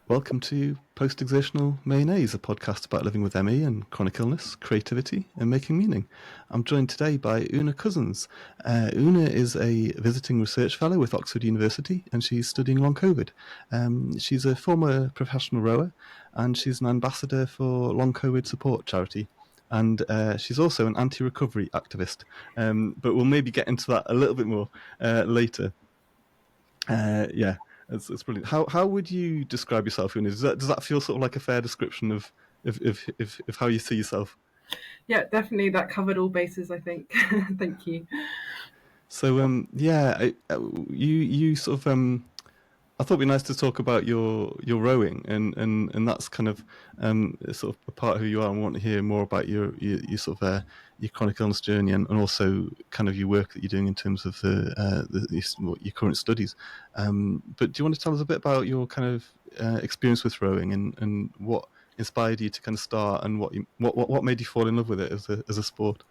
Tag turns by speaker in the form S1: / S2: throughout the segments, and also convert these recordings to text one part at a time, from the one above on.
S1: Welcome to Post-Exertional Mayonnaise, a podcast about living with ME and chronic illness, creativity and making meaning. I'm joined today by Oonagh Cousins. Oonagh is a visiting research fellow with Oxford University and she's studying long COVID. She's a former professional rower and she's an ambassador for long COVID support charity. And she's also an anti-recovery activist, but we'll maybe get into that a little bit more later. It's brilliant. How would you describe yourself, Oonagh? Does that feel sort of like a fair description of how you see yourself?
S2: Yeah, definitely. That covered all bases, I think. Thank you.
S1: So you sort of I thought it'd be nice to talk about your rowing, and that's kind of sort of a part of who you are. I want to hear more about your sort of your chronic illness journey, and also kind of your work that you're doing in terms of your current studies. But do you want to tell us a bit about your kind of experience with rowing and what inspired you to kind of start, and what made you fall in love with it as a sport?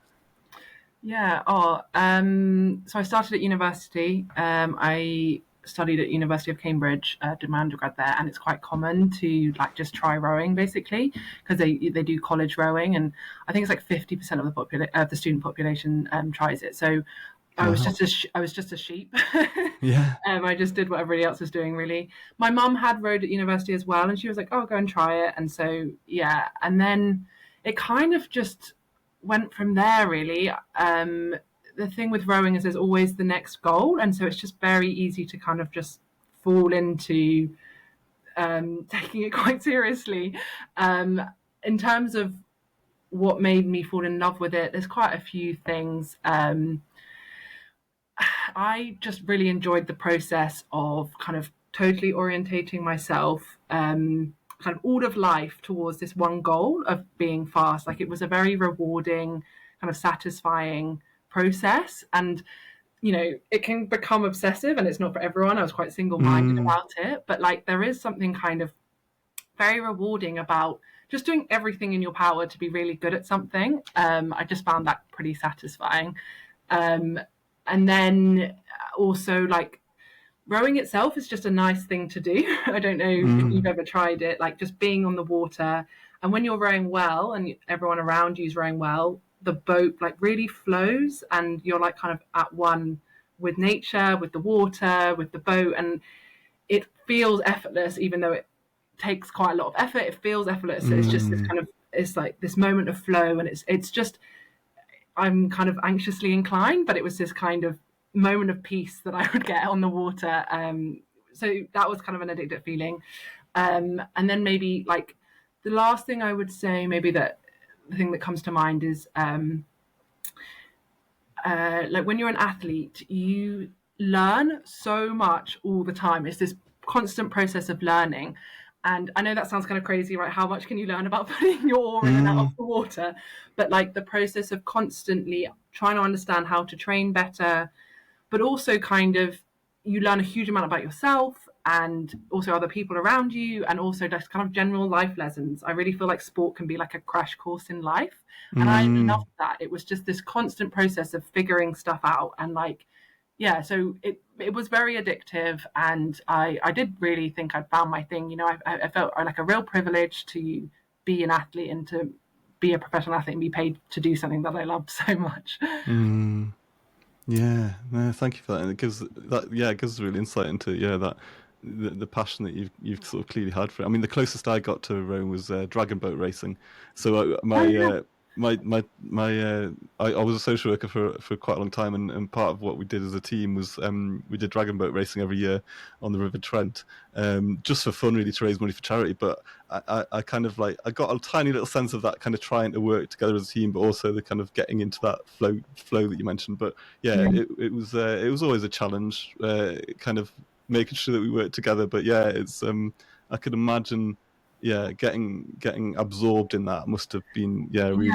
S2: Yeah. So I started at university. I studied at University of Cambridge, did my undergrad there, and it's quite common to just try rowing basically because they do college rowing, and I think it's like 50% of the student population tries it. So I was just a sheep.
S1: Yeah.
S2: I just did what everybody else was doing, really. My mum had rowed at university as well, and she was like, "Oh, go and try it." And so yeah, and then it kind of just went from there, really. The thing with rowing is there's always the next goal, and so it's just very easy to kind of just fall into taking it quite seriously. In terms of what made me fall in love with it, there's quite a few things. I just really enjoyed the process of kind of totally orientating myself, kind of all of life towards this one goal of being fast. Like, it was a very rewarding, kind of satisfying process, and it can become obsessive, and it's not for everyone. I was quite single-minded about it, but there is something kind of very rewarding about just doing everything in your power to be really good at something. I just found that pretty satisfying. And then also, rowing itself is just a nice thing to do. I don't know if you've ever tried it, just being on the water, and when you're rowing well and everyone around you is rowing well, the boat really flows, and you're kind of at one with nature, with the water, with the boat, and it feels effortless, even though it takes quite a lot of effort. It feels effortless. It's just this kind of, it's like this moment of flow, and it's just, I'm kind of anxiously inclined, but it was this kind of moment of peace that I would get on the water. So that was kind of an addictive feeling. And then maybe the last thing I would say, maybe that the thing that comes to mind is when you're an athlete, you learn so much all the time. It's this constant process of learning. And I know that sounds kind of crazy, right? How much can you learn about putting your oar in and out of the water? But the process of constantly trying to understand how to train better, but also kind of you learn a huge amount about yourself and also other people around you, and also just kind of general life lessons. I really feel like sport can be like a crash course in life. And I loved that. It was just this constant process of figuring stuff out, and so it was very addictive, and I did really think I'd found my thing. I felt like a real privilege to be an athlete and to be a professional athlete and be paid to do something that I loved so much.
S1: Yeah, no, thank you for that. And it gives us really insight into that the passion that you've sort of clearly had for it. I mean, the closest I got to rowing was dragon boat racing. So I was a social worker for quite a long time, and part of what we did as a team was we did dragon boat racing every year on the River Trent, just for fun, really, to raise money for charity. But I kind of I got a tiny little sense of that kind of trying to work together as a team, but also the kind of getting into that flow that you mentioned. But it was always a challenge, kind of making sure that we worked together. But it's I could imagine. Yeah, getting absorbed in that must have been really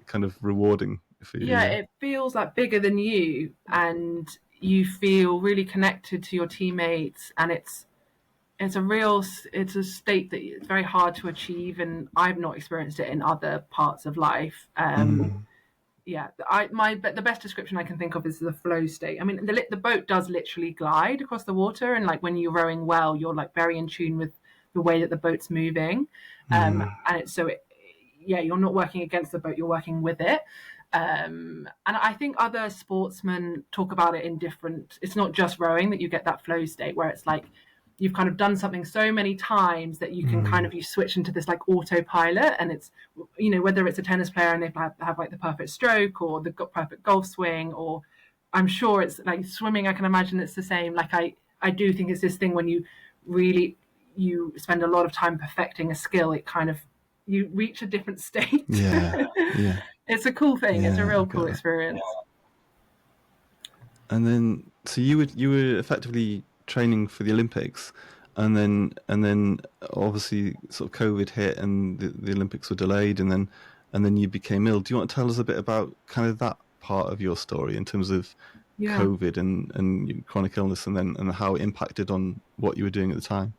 S1: kind of rewarding for you.
S2: It feels bigger than you, and you feel really connected to your teammates, and it's a state that it's very hard to achieve, and I've not experienced it in other parts of life. The best description I can think of is the flow state. I mean, the boat does literally glide across the water, and when you're rowing well, you're very in tune with the way that the boat's moving. And it's so, yeah, you're not working against the boat, you're working with it. And I think other sportsmen talk about it in different, it's not just rowing that you get that flow state where it's like you've kind of done something so many times that you can kind of, you switch into this like autopilot, and it's, you know, whether it's a tennis player and they have like the perfect stroke, or they've got perfect golf swing, or I'm sure it's like swimming, I can imagine it's the same. Like I do think it's this thing when you really, you spend a lot of time perfecting a skill, it kind of, you reach a different state.
S1: Yeah.
S2: It's a cool thing. It's a
S1: Yeah,
S2: real
S1: I get
S2: cool
S1: that.
S2: experience.
S1: And then, so you were effectively training for the Olympics, and then obviously sort of COVID hit and the Olympics were delayed, and then you became ill. Do you want to tell us a bit about kind of that part of your story in terms of
S2: Yeah.
S1: COVID and chronic illness, and how it impacted on what you were doing at the time?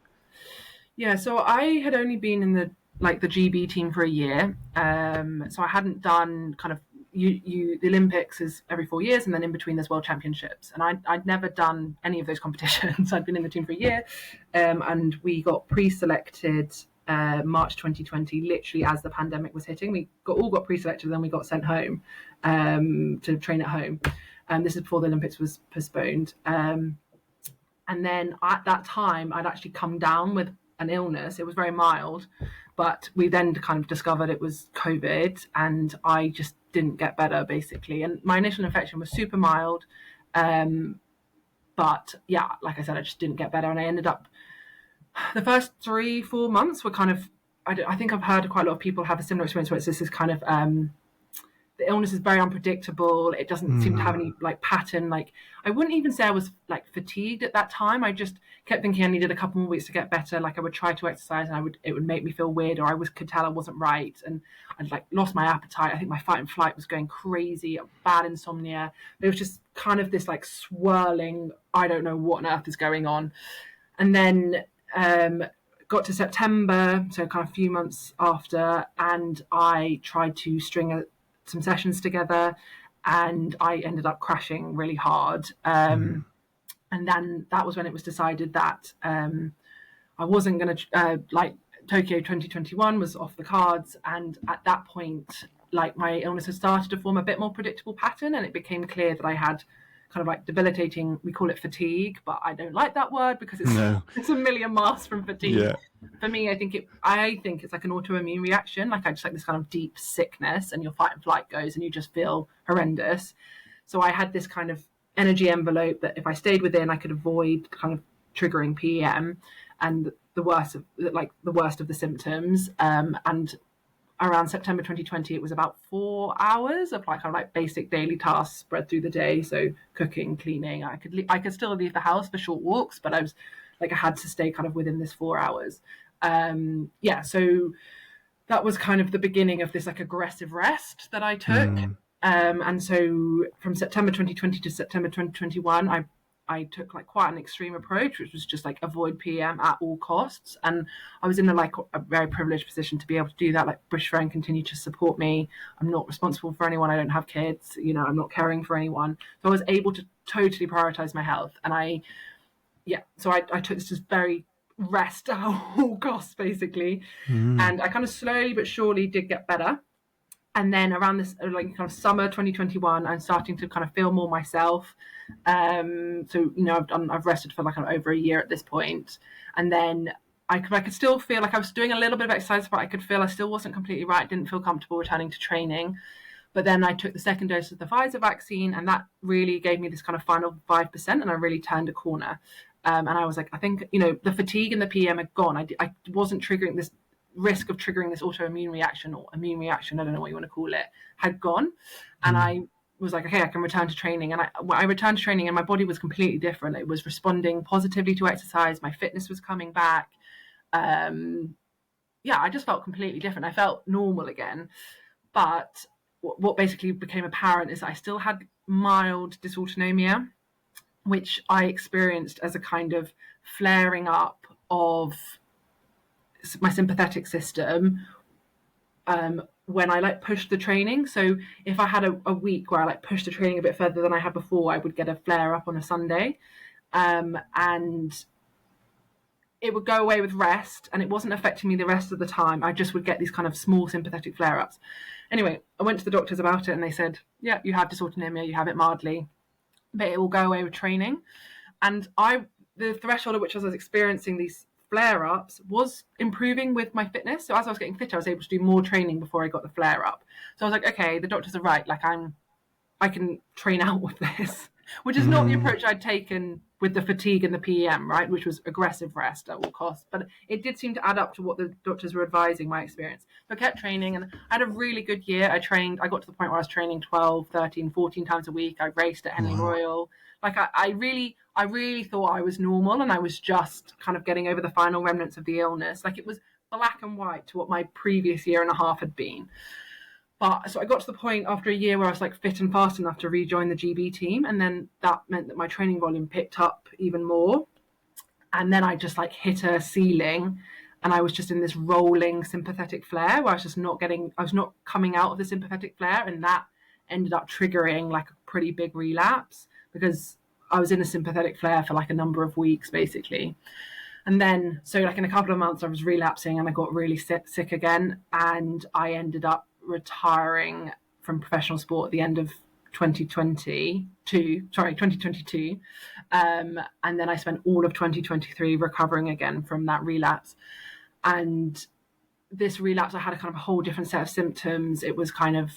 S2: Yeah, so I had only been in the GB team for a year, so I hadn't done kind of, the Olympics is every 4 years, and then in between there's World Championships, and I'd never done any of those competitions. I'd been in the team for a year, and we got pre-selected March 2020, literally as the pandemic was hitting. We all got pre-selected, and then we got sent home to train at home. This is before the Olympics was postponed. And then at that time, I'd actually come down with an illness. It was very mild, but we then kind of discovered it was COVID, and I just didn't get better, basically. And my initial infection was super mild. But yeah, like I said, I just didn't get better. And I ended up, the first 3-4 months were kind of, I think I've heard quite a lot of people have a similar experience where it's this is kind of, the illness is very unpredictable. It doesn't seem to have any like pattern. Like, I wouldn't even say I was like fatigued at that time. I just kept thinking I needed a couple more weeks to get better. Like, I would try to exercise, and it would make me feel weird, or could tell I wasn't right, and I'd like lost my appetite. I think my fight and flight was going crazy, bad insomnia. It was just kind of this like swirling, I don't know what on earth is going on. And then got to September, so kind of a few months after, and I tried to string some sessions together, and I ended up crashing really hard. And then that was when it was decided that I wasn't going to, like, Tokyo 2021 was off the cards. And at that point, like, my illness had started to form a bit more predictable pattern, and it became clear that I had kind of like debilitating, we call it fatigue, but I don't like that word because it's a million miles from fatigue.
S1: Yeah.
S2: For me, I think it's like an autoimmune reaction. Like, I just like this kind of deep sickness, and your fight and flight goes, and you just feel horrendous. So I had this kind of energy envelope that if I stayed within, I could avoid kind of triggering PM and the worst of the symptoms. And around September 2020, it was about 4 hours of like kind of like basic daily tasks spread through the day. So cooking, cleaning. I could still leave the house for short walks, but I had to stay kind of within this 4 hours. So that was kind of the beginning of this like aggressive rest that I took. And so from September 2020 to September 2021, I took like quite an extreme approach, which was just like avoid PM at all costs. And I was in a very privileged position to be able to do that. Like, British Friend continued to support me. I'm not responsible for anyone. I don't have kids. You know, I'm not caring for anyone. So I was able to totally prioritize my health. And I took this just very rest at all costs, basically. And I kind of slowly but surely did get better. And then around this like kind of summer 2021, I'm starting to kind of feel more myself. So, you know, I've rested for like over a year at this point. And then I could still feel like I was doing a little bit of exercise, but I could feel I still wasn't completely right. Didn't feel comfortable returning to training. But then I took the second dose of the Pfizer vaccine, and that really gave me this kind of final 5%, and I really turned a corner. And I was like, I think, you know, the fatigue and the PM had gone. I wasn't triggering this risk of triggering this autoimmune reaction or immune reaction, I don't know what you want to call it, had gone. And I was like, okay, I can return to training. And I returned to training, and my body was completely different. It was responding positively to exercise. My fitness was coming back. I just felt completely different. I felt normal again. But what basically became apparent is that I still had mild dysautonomia, which I experienced as a kind of flaring up of my sympathetic system when I like pushed the training. So if I had a week where I like pushed the training a bit further than I had before, I would get a flare up on a Sunday. And it would go away with rest, and it wasn't affecting me the rest of the time. I just would get these kind of small sympathetic flare-ups. Anyway, I went to the doctors about it, and they said, yeah, you have dysautonomia, you have it mildly, but it will go away with training. And the threshold at which I was experiencing these flare-ups was improving with my fitness. So as I was getting fitter, I was able to do more training before I got the flare-up. So I was like, okay, the doctors are right. Like I can train out with this, which is not the approach I'd taken with the fatigue and the PEM, right? Which was aggressive rest at all costs. But it did seem to add up to what the doctors were advising, my experience. So I kept training, and I had a really good year. I got to the point where I was training 12, 13, 14 times a week. I raced at Henley Royal. Like I really thought I was normal, and I was just kind of getting over the final remnants of the illness. Like it was black and white to what my previous year and a half had been. But so I got to the point after a year where I was like fit and fast enough to rejoin the GB team. And then that meant that my training volume picked up even more. And then I just like hit a ceiling, and I was just in this rolling sympathetic flare where I was not coming out of the sympathetic flare. And that ended up triggering like a pretty big relapse, because I was in a sympathetic flare for like a number of weeks basically. And then, so like in a couple of months I was relapsing, and I got really sick again. And I ended up retiring from professional sport at the end of 2022. And then I spent all of 2023 recovering again from that relapse. And this relapse, I had a kind of a whole different set of symptoms. It was kind of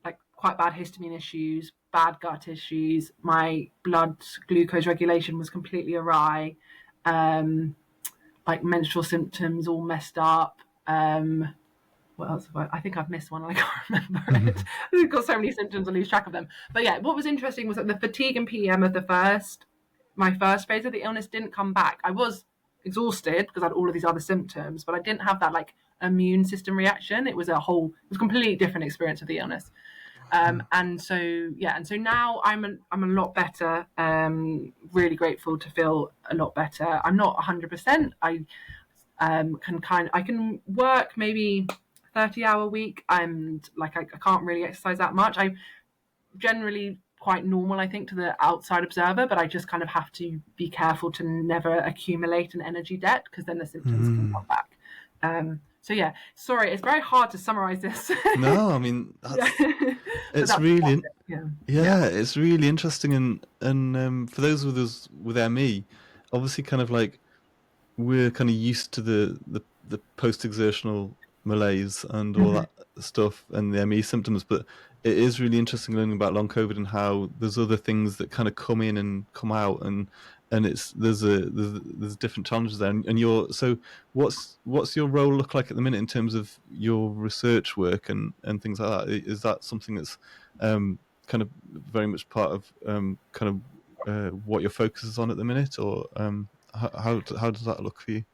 S2: like quite bad histamine issues, bad gut issues. My blood glucose regulation was completely awry. Like menstrual symptoms all messed up. What else? I think I've missed one and I can't remember it. I've got so many symptoms I lose track of them. But yeah, what was interesting was that the fatigue and PEM of my first phase of the illness didn't come back. I was exhausted because I had all of these other symptoms, but I didn't have that like immune system reaction. It was a completely different experience of the illness. And so now I'm a lot better. Really grateful to feel a lot better. I'm not 100%. I can work maybe 30-hour week. And like I can't really exercise that much. I'm generally quite normal, I think, to the outside observer, but I just kind of have to be careful to never accumulate an energy debt, because then the symptoms can come back. So yeah, sorry, it's very hard to summarize this.
S1: No, I mean it's really interesting, and for those with us with ME, obviously kind of like we're kind of used to the post-exertional malaise and all that stuff and the ME symptoms, but it is really interesting learning about long COVID and how there's other things that kind of come in and come out, and there's different challenges there. And so what's your role look like at the minute in terms of your research work and things like that? Is that something that's kind of very much part of what your focus is on at the minute, or how does that look for you?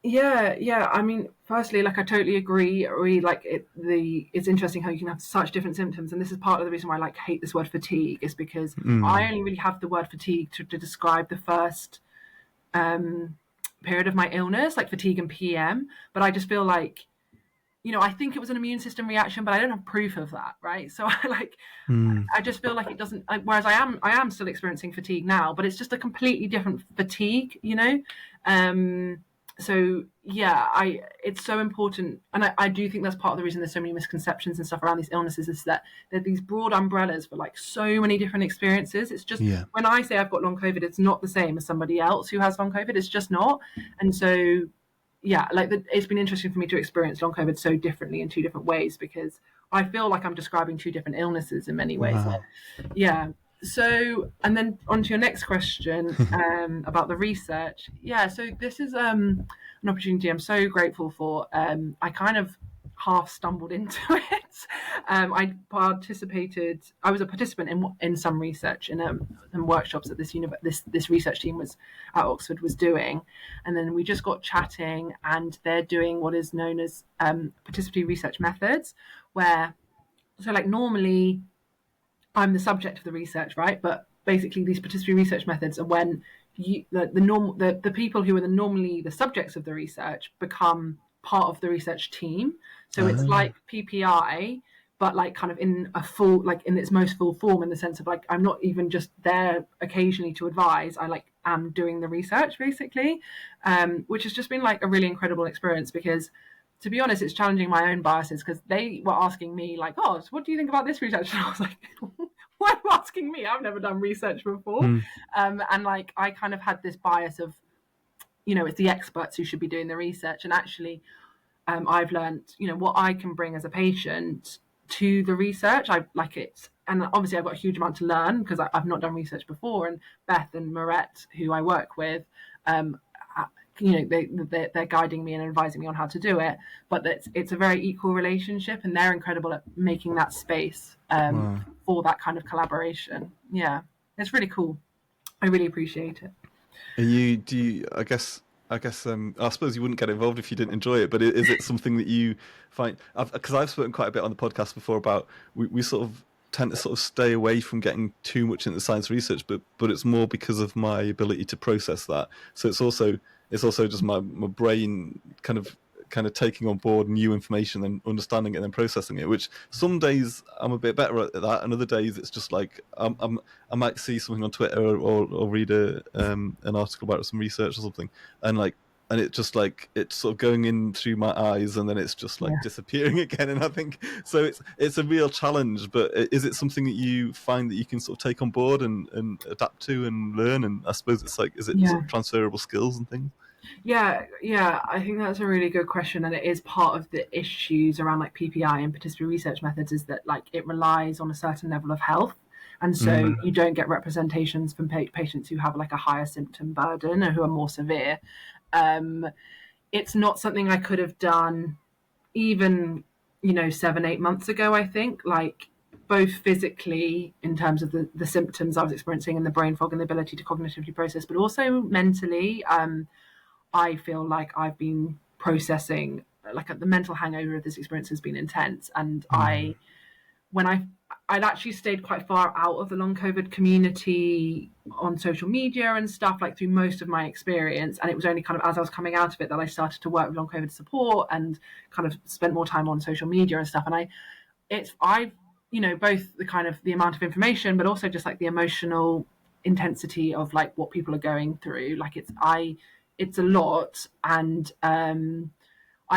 S2: Yeah. I mean, firstly, like I totally agree. It's interesting how you can have such different symptoms, and this is part of the reason why I like hate this word fatigue, is because I only really have the word fatigue to describe the first period of my illness, like fatigue and PM. But I just feel like, I think it was an immune system reaction, but I don't have proof of that, right? So I just feel like it doesn't. Whereas I am still experiencing fatigue now, but it's just a completely different fatigue, So yeah, it's so important, and I do think that's part of the reason there's so many misconceptions and stuff around these illnesses, is that they're these broad umbrellas for like so many different experiences. It's just when I say I've got long COVID, it's not the same as somebody else who has long COVID. It's just not. And so yeah, it's been interesting for me to experience long COVID so differently in two different ways, because I feel like I'm describing two different illnesses in many ways.
S1: Wow.
S2: Yeah. So, and then on to your next question about the research. Yeah, so this is an opportunity I'm so grateful for. I kind of half stumbled into it. I was a participant in some research in workshops that this research team was at Oxford was doing, and then we just got chatting, and they're doing what is known as participatory research methods, where normally I'm the subject of the research, right? But basically, these participatory research methods are when the people who are normally the subjects of the research become part of the research team. So it's like PPI, but like kind of in a full, like in its most full form, in the sense of like I'm not even just there occasionally to advise. I like am doing the research, basically, which has just been like a really incredible experience because, to be honest, it's challenging my own biases because they were asking me like, oh, so what do you think about this research? And I was like, why are you asking me? I've never done research before.
S1: Mm.
S2: And like, I kind of had this bias of, it's the experts who should be doing the research. And actually, I've learned, what I can bring as a patient to the research. I like it. And obviously I've got a huge amount to learn because I've not done research before. And Beth and Marette, who I work with, they're guiding me and advising me on how to do it. But it's a very equal relationship, and they're incredible at making that space
S1: Wow.
S2: for that kind of collaboration. Yeah, it's really cool. I really appreciate it.
S1: I suppose you wouldn't get involved if you didn't enjoy it, but is it something that you find, because I've spoken quite a bit on the podcast before about, we sort of tend to sort of stay away from getting too much into science research, but it's more because of my ability to process that. So it's also just my brain kind of taking on board new information and understanding it and then processing it, which some days I'm a bit better at that, and other days it's just like I might see something on Twitter or read an article about some research or something, and it just like it's sort of going in through my eyes and then it's just like disappearing again. And I think so it's a real challenge. But is it something that you find that you can sort of take on board and adapt to and learn? And I suppose it's like, is it sort of transferable skills and things?
S2: Yeah, I think that's a really good question, and it is part of the issues around like PPI and participatory research methods is that like it relies on a certain level of health, and so you don't get representations from patients who have like a higher symptom burden or who are more severe. It's not something I could have done even 7-8 months ago. I think like both physically in terms of the symptoms I was experiencing and the brain fog and the ability to cognitively process, but also mentally. I feel like I've been processing like the mental hangover of this experience has been intense, and I'd actually stayed quite far out of the long COVID community on social media and stuff like through most of my experience, and it was only kind of as I was coming out of it that I started to work with long COVID support and kind of spent more time on social media and stuff. And I've both the kind of the amount of information, but also just like the emotional intensity of like what people are going through. Like it's a lot, and I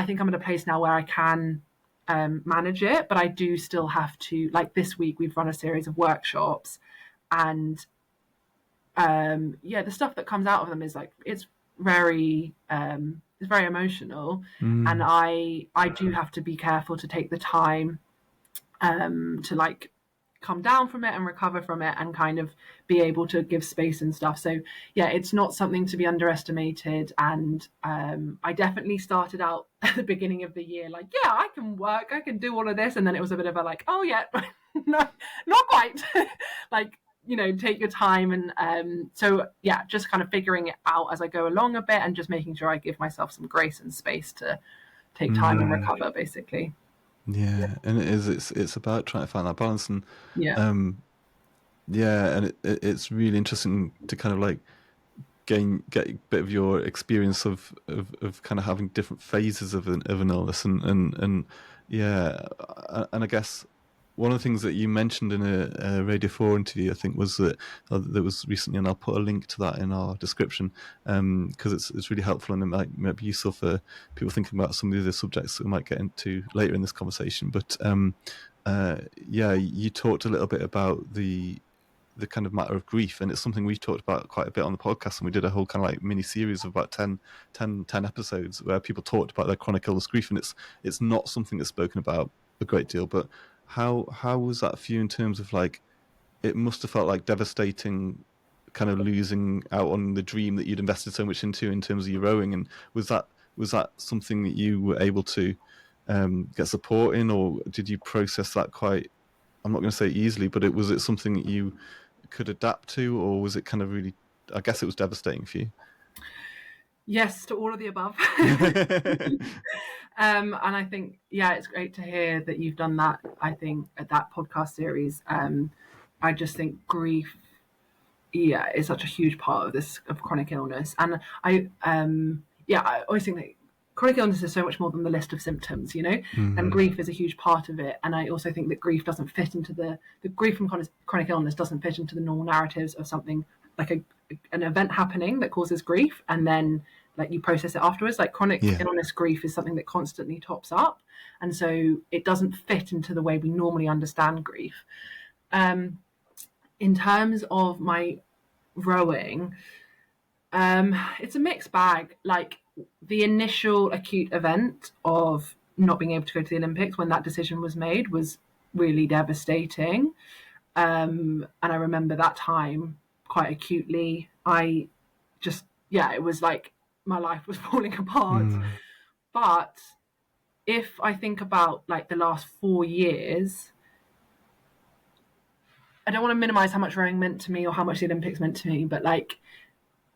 S2: think I'm at a place now where I can manage it, but I do still have to, like this week we've run a series of workshops, and the stuff that comes out of them is like it's very emotional, and I do have to be careful to take the time to like come down from it and recover from it and kind of be able to give space and stuff. So yeah, it's not something to be underestimated. And I definitely started out at the beginning of the year like, yeah, I can work, I can do all of this. And then it was a bit of a like, oh yeah, no, not quite. Like, take your time. And so yeah, just kind of figuring it out as I go along a bit and just making sure I give myself some grace and space to take time and recover, basically.
S1: Yeah, and it's about trying to find that balance, and and it's really interesting to kind of like get a bit of your experience of kind of having different phases of an illness, and I guess one of the things that you mentioned in a Radio 4 interview, I think, was that was recently, and I'll put a link to that in our description, because it's really helpful and it might be useful for people thinking about some of the other subjects that we might get into later in this conversation. But you talked a little bit about the kind of matter of grief, and it's something we've talked about quite a bit on the podcast, and we did a whole kind of like mini series of about 10 episodes where people talked about their chronic illness grief, and it's not something that's spoken about a great deal. But how was that for you in terms of like, it must have felt like devastating kind of losing out on the dream that you'd invested so much into in terms of your rowing, and was that something that you were able to get support in, or did you process that quite, I'm not going to say easily, but was it something that you could adapt to, or was it kind of really, I guess it was devastating for you?
S2: Yes, to all of the above. And I think, it's great to hear that you've done that. I think at that podcast series, I just think grief, is such a huge part of this, of chronic illness. And I always think that chronic illness is so much more than the list of symptoms, and grief is a huge part of it. And I also think that grief doesn't fit into the grief from chronic illness doesn't fit into the normal narratives of something like an event happening that causes grief, and then like you process it afterwards. Like chronic
S1: Yeah.
S2: illness grief is something that constantly tops up, and so it doesn't fit into the way we normally understand grief. In terms of my rowing, it's a mixed bag. Like the initial acute event of not being able to go to the Olympics when that decision was made was really devastating. And I remember that time quite acutely. I just, yeah, it was like my life was falling apart.
S1: Mm.
S2: But if I think about like the last 4 years, I don't want to minimize how much rowing meant to me or how much the Olympics meant to me, but like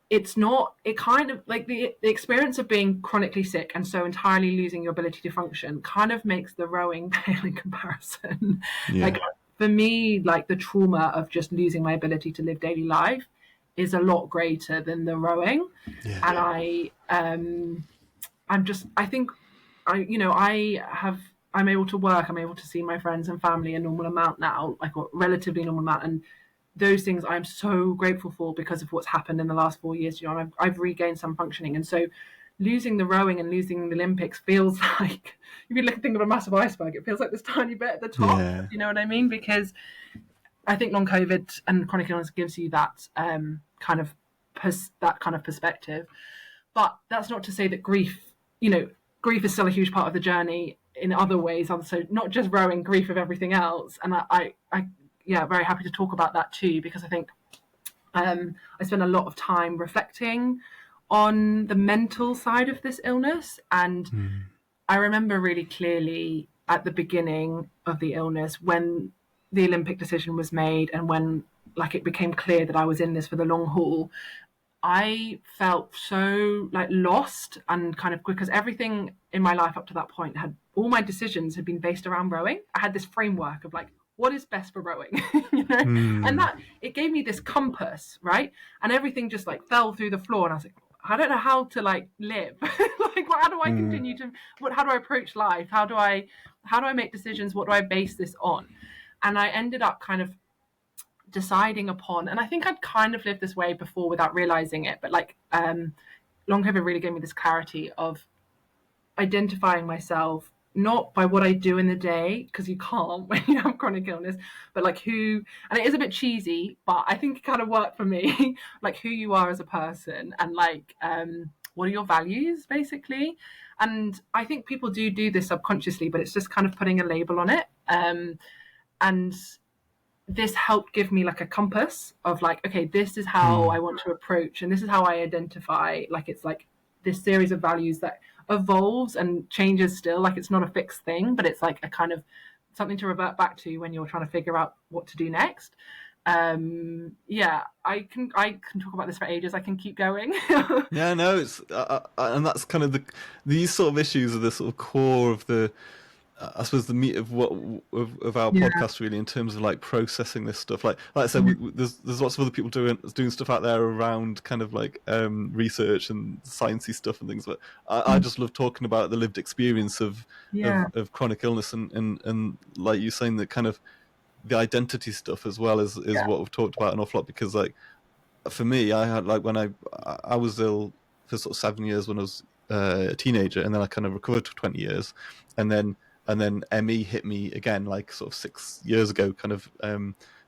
S2: it's not, it kind of like the experience of being chronically sick and so entirely losing your ability to function kind of makes the rowing pale in comparison. Like
S1: Yeah.
S2: for me, like the trauma of just losing my ability to live daily life is a lot greater than the rowing.
S1: Yeah.
S2: And I'm just, I think I'm able to work, I'm able to see my friends and family a normal amount now, like a relatively normal amount. And those things I'm so grateful for because of what's happened in the last 4 years. You know, I've regained some functioning, and so losing the rowing and losing the Olympics feels like if you think of a massive iceberg, it feels like this tiny bit at the top.
S1: Yeah.
S2: You know what I mean? Because I think long COVID and chronic illness gives you that kind of perspective. But that's not to say that grief, grief is still a huge part of the journey in other ways. So not just rowing, grief of everything else. And yeah, very happy to talk about that too, because I think I spend a lot of time reflecting on the mental side of this illness. And
S1: Mm.
S2: I remember really clearly at the beginning of the illness when the Olympic decision was made and when like it became clear that I was in this for the long haul. I felt so like lost and kind of because everything in my life up to that point had all my decisions had been based around rowing. I had this framework of like what is best for rowing, and
S1: Mm.
S2: that it gave me this compass, right? And everything just like fell through the floor, and I was like, I don't know how to like live. Like, how do I
S1: Mm.
S2: continue to? How do I approach life? How do I make decisions? What do I base this on? And I ended up kind of deciding upon, and I think I'd kind of lived this way before without realizing it, but like long COVID really gave me this clarity of identifying myself not by what I do in the day, because you can't when you have chronic illness, but like who, and it is a bit cheesy, but I think it kind of worked for me, like who you are as a person and like what are your values basically. And I think people do this subconsciously, but it's just kind of putting a label on it. And this helped give me like a compass of like, okay, this is how I
S1: Mm.
S2: want to approach, and this is how I identify. Like it's like this series of values that evolves and changes still. Like it's not a fixed thing, but it's like a kind of something to revert back to when you're trying to figure out what to do next. Yeah, I can talk about this for ages. I can keep going.
S1: Yeah, no, it's and that's kind of these sort of issues are the sort of core of the I suppose the meat of what of our
S2: Yeah.
S1: podcast really in terms of like processing this stuff. Like I said, there's lots of other people doing stuff out there around kind of like research and sciencey stuff and things. But I just love talking about the lived experience
S2: Yeah.
S1: of chronic illness and like you saying that kind of the identity stuff as well is
S2: Yeah.
S1: what we've talked about an awful lot because like for me, I had like when I was ill for sort of 7 years when I was a teenager, and then I kind of recovered for 20 years, and then ME hit me again like sort of 6 years ago, kind of.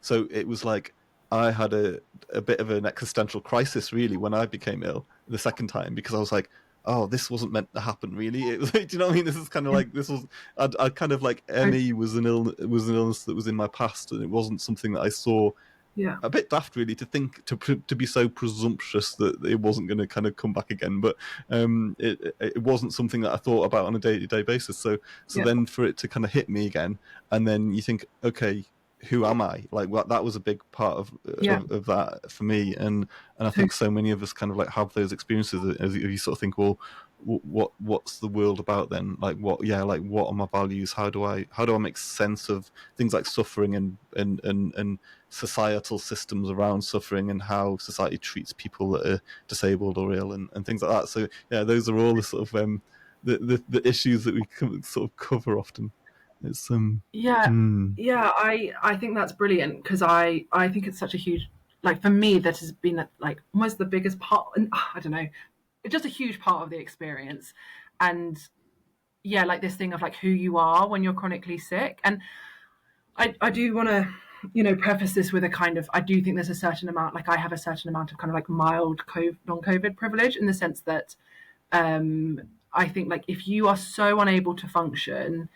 S1: So it was like I had a bit of an existential crisis really when I became ill the second time because I was like, oh, this wasn't meant to happen really. It was, do you know what I mean? This is kind of like this was I kind of like ME was an illness that was in my past, and it wasn't something that I saw
S2: Yeah.
S1: a bit daft really to think to be so presumptuous that it wasn't going to kind of come back again, but it wasn't something that I thought about on a day-to-day basis. So
S2: Yeah.
S1: then for it to kind of hit me again, and then you think, okay, who am I? Like that was a big part
S2: Yeah.
S1: of that for me, and I
S2: So
S1: think so many of us kind of like have those experiences as you sort of think, well, what's the world about then? Like what are my values? How do I make sense of things like suffering and societal systems around suffering and how society treats people that are disabled or ill and things like that. So yeah, those are all the sort of the issues that we sort of cover often. It's
S2: yeah,
S1: mm,
S2: yeah, I think that's brilliant because I think it's such a huge like for me, that has been like almost the biggest part. I don't know, it's just a huge part of the experience. And yeah, like this thing of like who you are when you're chronically sick. And I do want to, preface this with a kind of, I do think there's a certain amount, like I have a certain amount of kind of like mild non-COVID privilege, in the sense that I think like if you are so unable to function,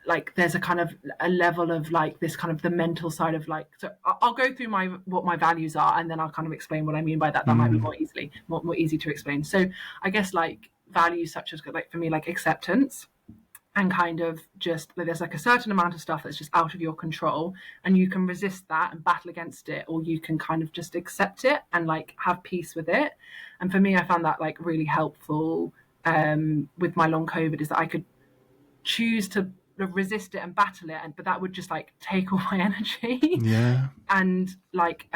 S2: like there's a kind of a level of like this kind of the mental side of like, so I'll go through what my values are, and then I'll kind of explain what I mean by that. That might be
S1: Mm.
S2: more easy to explain. So I guess like values such as, like for me, like acceptance, and kind of just like there's like a certain amount of stuff that's just out of your control, and you can resist that and battle against it, or you can kind of just accept it and like have peace with it. And for me, I found that like really helpful with my long COVID, is that I could choose to resist it and battle it, but that would just like take all my energy.
S1: Yeah.
S2: And like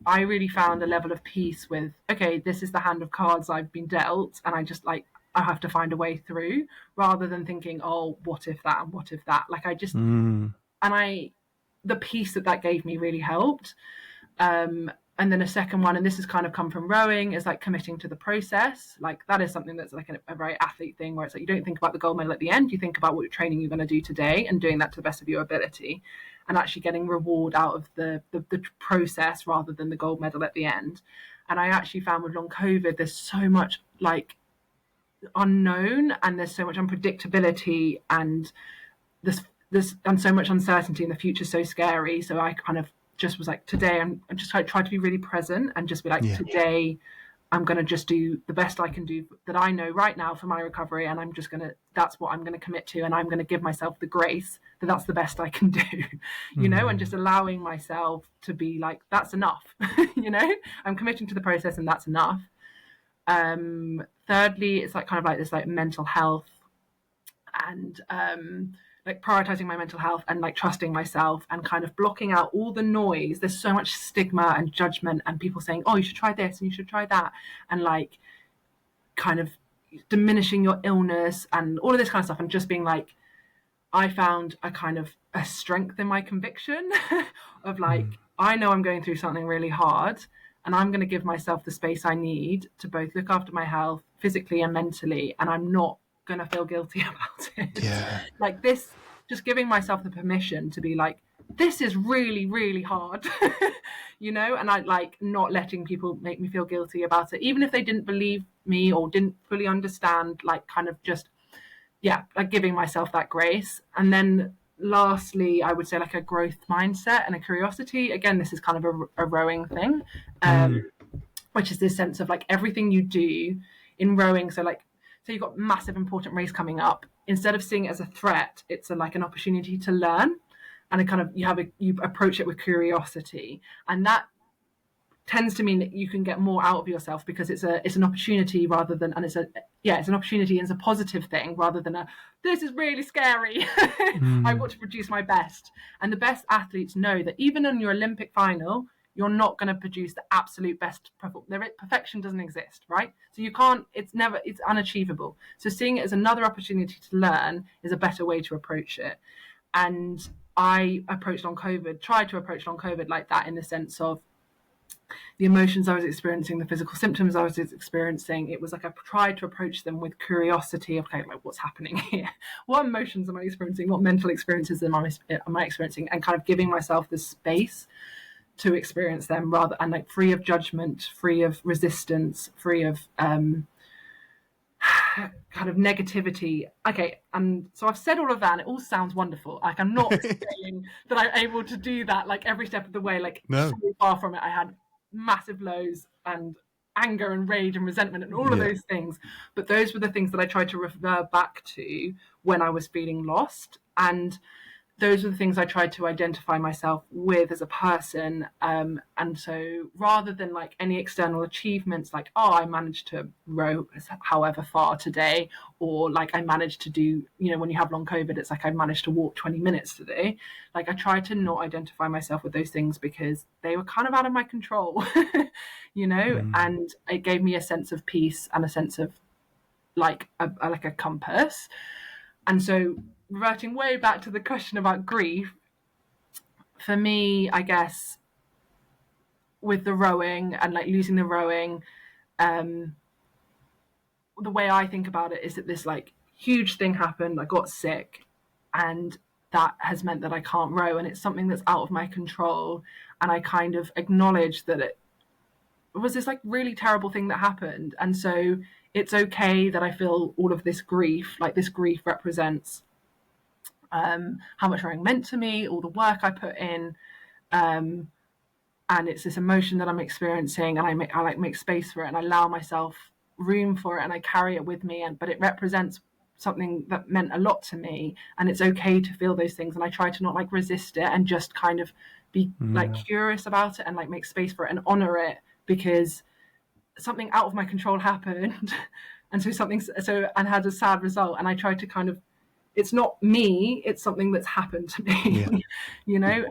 S2: I really found a level of peace with, okay, this is the hand of cards I've been dealt, and I just like, I have to find a way through, rather than thinking, oh, what if that, and what if that, like I just,
S1: Mm.
S2: and I, the peace that gave me really helped. And then a second one, and this has kind of come from rowing, is like committing to the process. Like that is something that's like a very athlete thing, where it's like you don't think about the gold medal at the end, you think about what training you're going to do today and doing that to the best of your ability, and actually getting reward out of the process rather than the gold medal at the end. And I actually found with long COVID, there's so much like unknown, and there's so much unpredictability, and this and so much uncertainty, and the future's so scary. So I kind of just was like, today I'm just try to be really present, and just be like,
S1: Yeah.
S2: today I'm going to just do the best I can do that I know right now for my recovery, and I'm just going to, that's what I'm going to commit to, and I'm going to give myself the grace that that's the best I can do, and just
S1: Mm.
S2: allowing myself to be like, that's enough. I'm committing to the process, and that's enough. Thirdly, it's like kind of like this like mental health, and like prioritizing my mental health, and like trusting myself, and kind of blocking out all the noise. There's so much stigma and judgment, and people saying, oh, you should try this and you should try that, and like kind of diminishing your illness and all of this kind of stuff, and just being like, I found a kind of a strength in my conviction of like,
S1: Mm.
S2: I know I'm going through something really hard, and I'm going to give myself the space I need to both look after my health physically and mentally, and I'm not going to feel guilty about it.
S1: Yeah.
S2: Like this, just giving myself the permission to be like, this is really, really hard, and I like not letting people make me feel guilty about it, even if they didn't believe me or didn't fully understand, like kind of just, yeah, like giving myself that grace. And then lastly, I would say like a growth mindset and a curiosity. Again, this is kind of a rowing thing,
S1: Mm.
S2: which is this sense of like everything you do in rowing. So like, so you've got massive important race coming up. Instead of seeing it as a threat, it's like an opportunity to learn, and a kind of you approach it with curiosity, and that tends to mean that you can get more out of yourself, because it's an opportunity, rather than, and it's an opportunity, and it's a positive thing, rather than this is really scary. I
S1: Mm.
S2: want to produce my best. And the best athletes know that even in your Olympic final, you're not going to produce the absolute best. Perfection doesn't exist, right? So you can't, it's unachievable. So seeing it as another opportunity to learn is a better way to approach it. And I tried to approach long COVID like that, in the sense of the emotions I was experiencing, the physical symptoms I was experiencing. It was like I tried to approach them with curiosity of, okay, like what's happening here? What emotions am I experiencing? What mental experiences am I experiencing? And kind of giving myself the space to experience them, rather, and like free of judgment, free of resistance, free of kind of negativity. Okay, and so I've said all of that, and it all sounds wonderful. Like I'm not saying that I'm able to do that like every step of the way. Like so
S1: No.
S2: far from it. I had massive lows and anger and rage and resentment and all of
S1: Yeah.
S2: those things. But those were the things that I tried to refer back to when I was feeling lost, and those were the things I tried to identify myself with as a person. And so rather than like any external achievements, like, oh, I managed to row however far today, or like I managed to do, when you have long COVID, it's like I managed to walk 20 minutes today. Like I tried to not identify myself with those things, because they were kind of out of my control,
S1: Mm.
S2: and it gave me a sense of peace and a sense of like a compass. And so, reverting way back to the question about grief, for me, I guess with the rowing and like losing the rowing, the way I think about it is that this like huge thing happened. I got sick, and that has meant that I can't row, and it's something that's out of my control. And I kind of acknowledge that it was this like really terrible thing that happened, and so it's okay that I feel all of this grief. Like this grief represents how much rowing meant to me, all the work I put in, and it's this emotion that I'm experiencing, and I like make space for it, and I allow myself room for it, and I carry it with me, and but it represents something that meant a lot to me, and it's okay to feel those things, and I try to not like resist it and just kind of be like curious about it and like make space for it and honor it, because something out of my control happened and and had a sad result, and I try to kind of, it's not me, it's something that's happened to me. You know.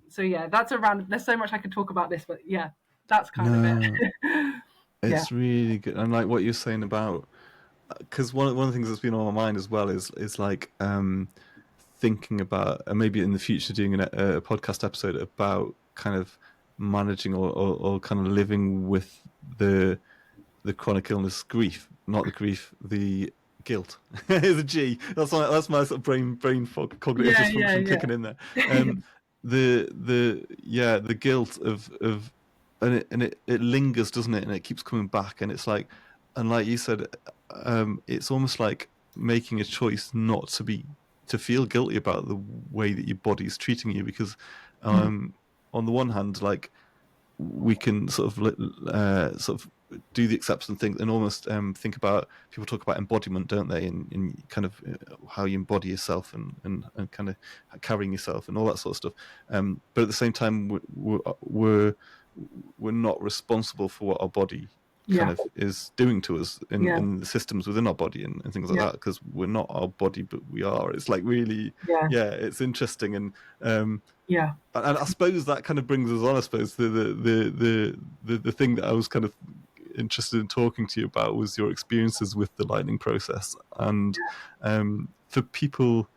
S2: So yeah, that's around, there's so much I could talk about this, but yeah, that's kind of it. Yeah.
S1: It's really good, and like what you're saying about, because one of the things that's been on my mind as well is like thinking about, and maybe in the future doing a podcast episode about kind of managing or kind of living with the chronic illness grief, not the grief, the guilt. It's a G. That's my sort of brain fog, cognitive dysfunction kicking in there. The guilt of and it lingers, doesn't it? And it keeps coming back, and it's like, and like you said, it's almost like making a choice not to feel guilty about the way that your body's treating you, because on the one hand, like we can sort of do the acceptance thing and almost think about, people talk about embodiment, don't they, in kind of how you embody yourself and kind of carrying yourself and all that sort of stuff, but at the same time we're not responsible for what our body kind of is doing to us in the systems within our body and things like that, because we're not our body but we are. It's like really it's interesting, and and I suppose that kind of brings us on, I suppose, the thing that I was kind of interested in talking to you about was your experiences with the lightning process, and for people,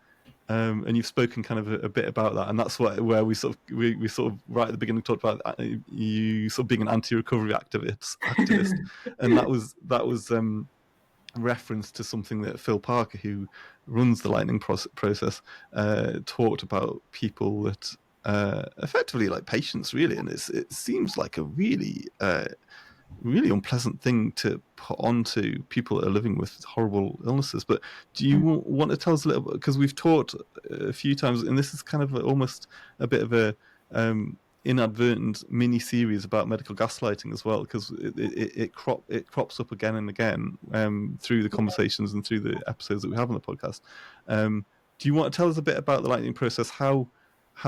S1: and you've spoken kind of a bit about that, and that's where we sort of right at the beginning talked about you sort of being an anti-recovery activist, and that was reference to something that Phil Parker, who runs the lightning process, talked about people that effectively like patients, really, and it seems like a really unpleasant thing to put onto people that are living with horrible illnesses. But do you want to tell us a little bit, because we've talked a few times, and this is kind of almost a bit of a inadvertent mini series about medical gaslighting as well, because it crops up again and again through the conversations and through the episodes that we have on the podcast. Do you want to tell us a bit about the lightning process, how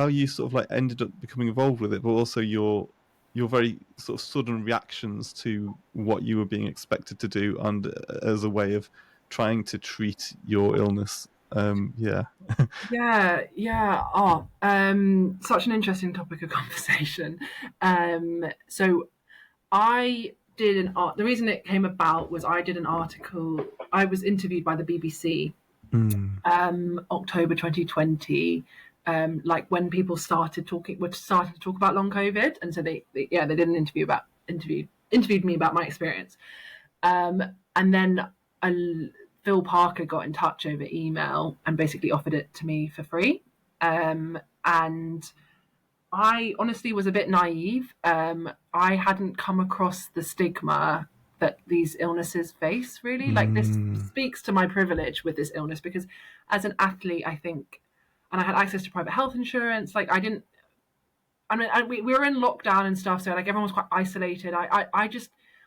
S1: you sort of like ended up becoming involved with it, but also your very sort of sudden reactions to what you were being expected to do, and as a way of trying to treat your illness?
S2: Such an interesting topic of conversation. So I did the reason it came about was I did an article. I was interviewed by the BBC, October 2020, like when people started to talk about long COVID, and so they did an interviewed me about my experience, and then Phil Parker got in touch over email and basically offered it to me for free, and I honestly was a bit naive. I hadn't come across the stigma that these illnesses face, really. Like, this speaks to my privilege with this illness, because as an athlete, I think, and I had access to private health insurance, like we were in lockdown and stuff, so like everyone was quite isolated.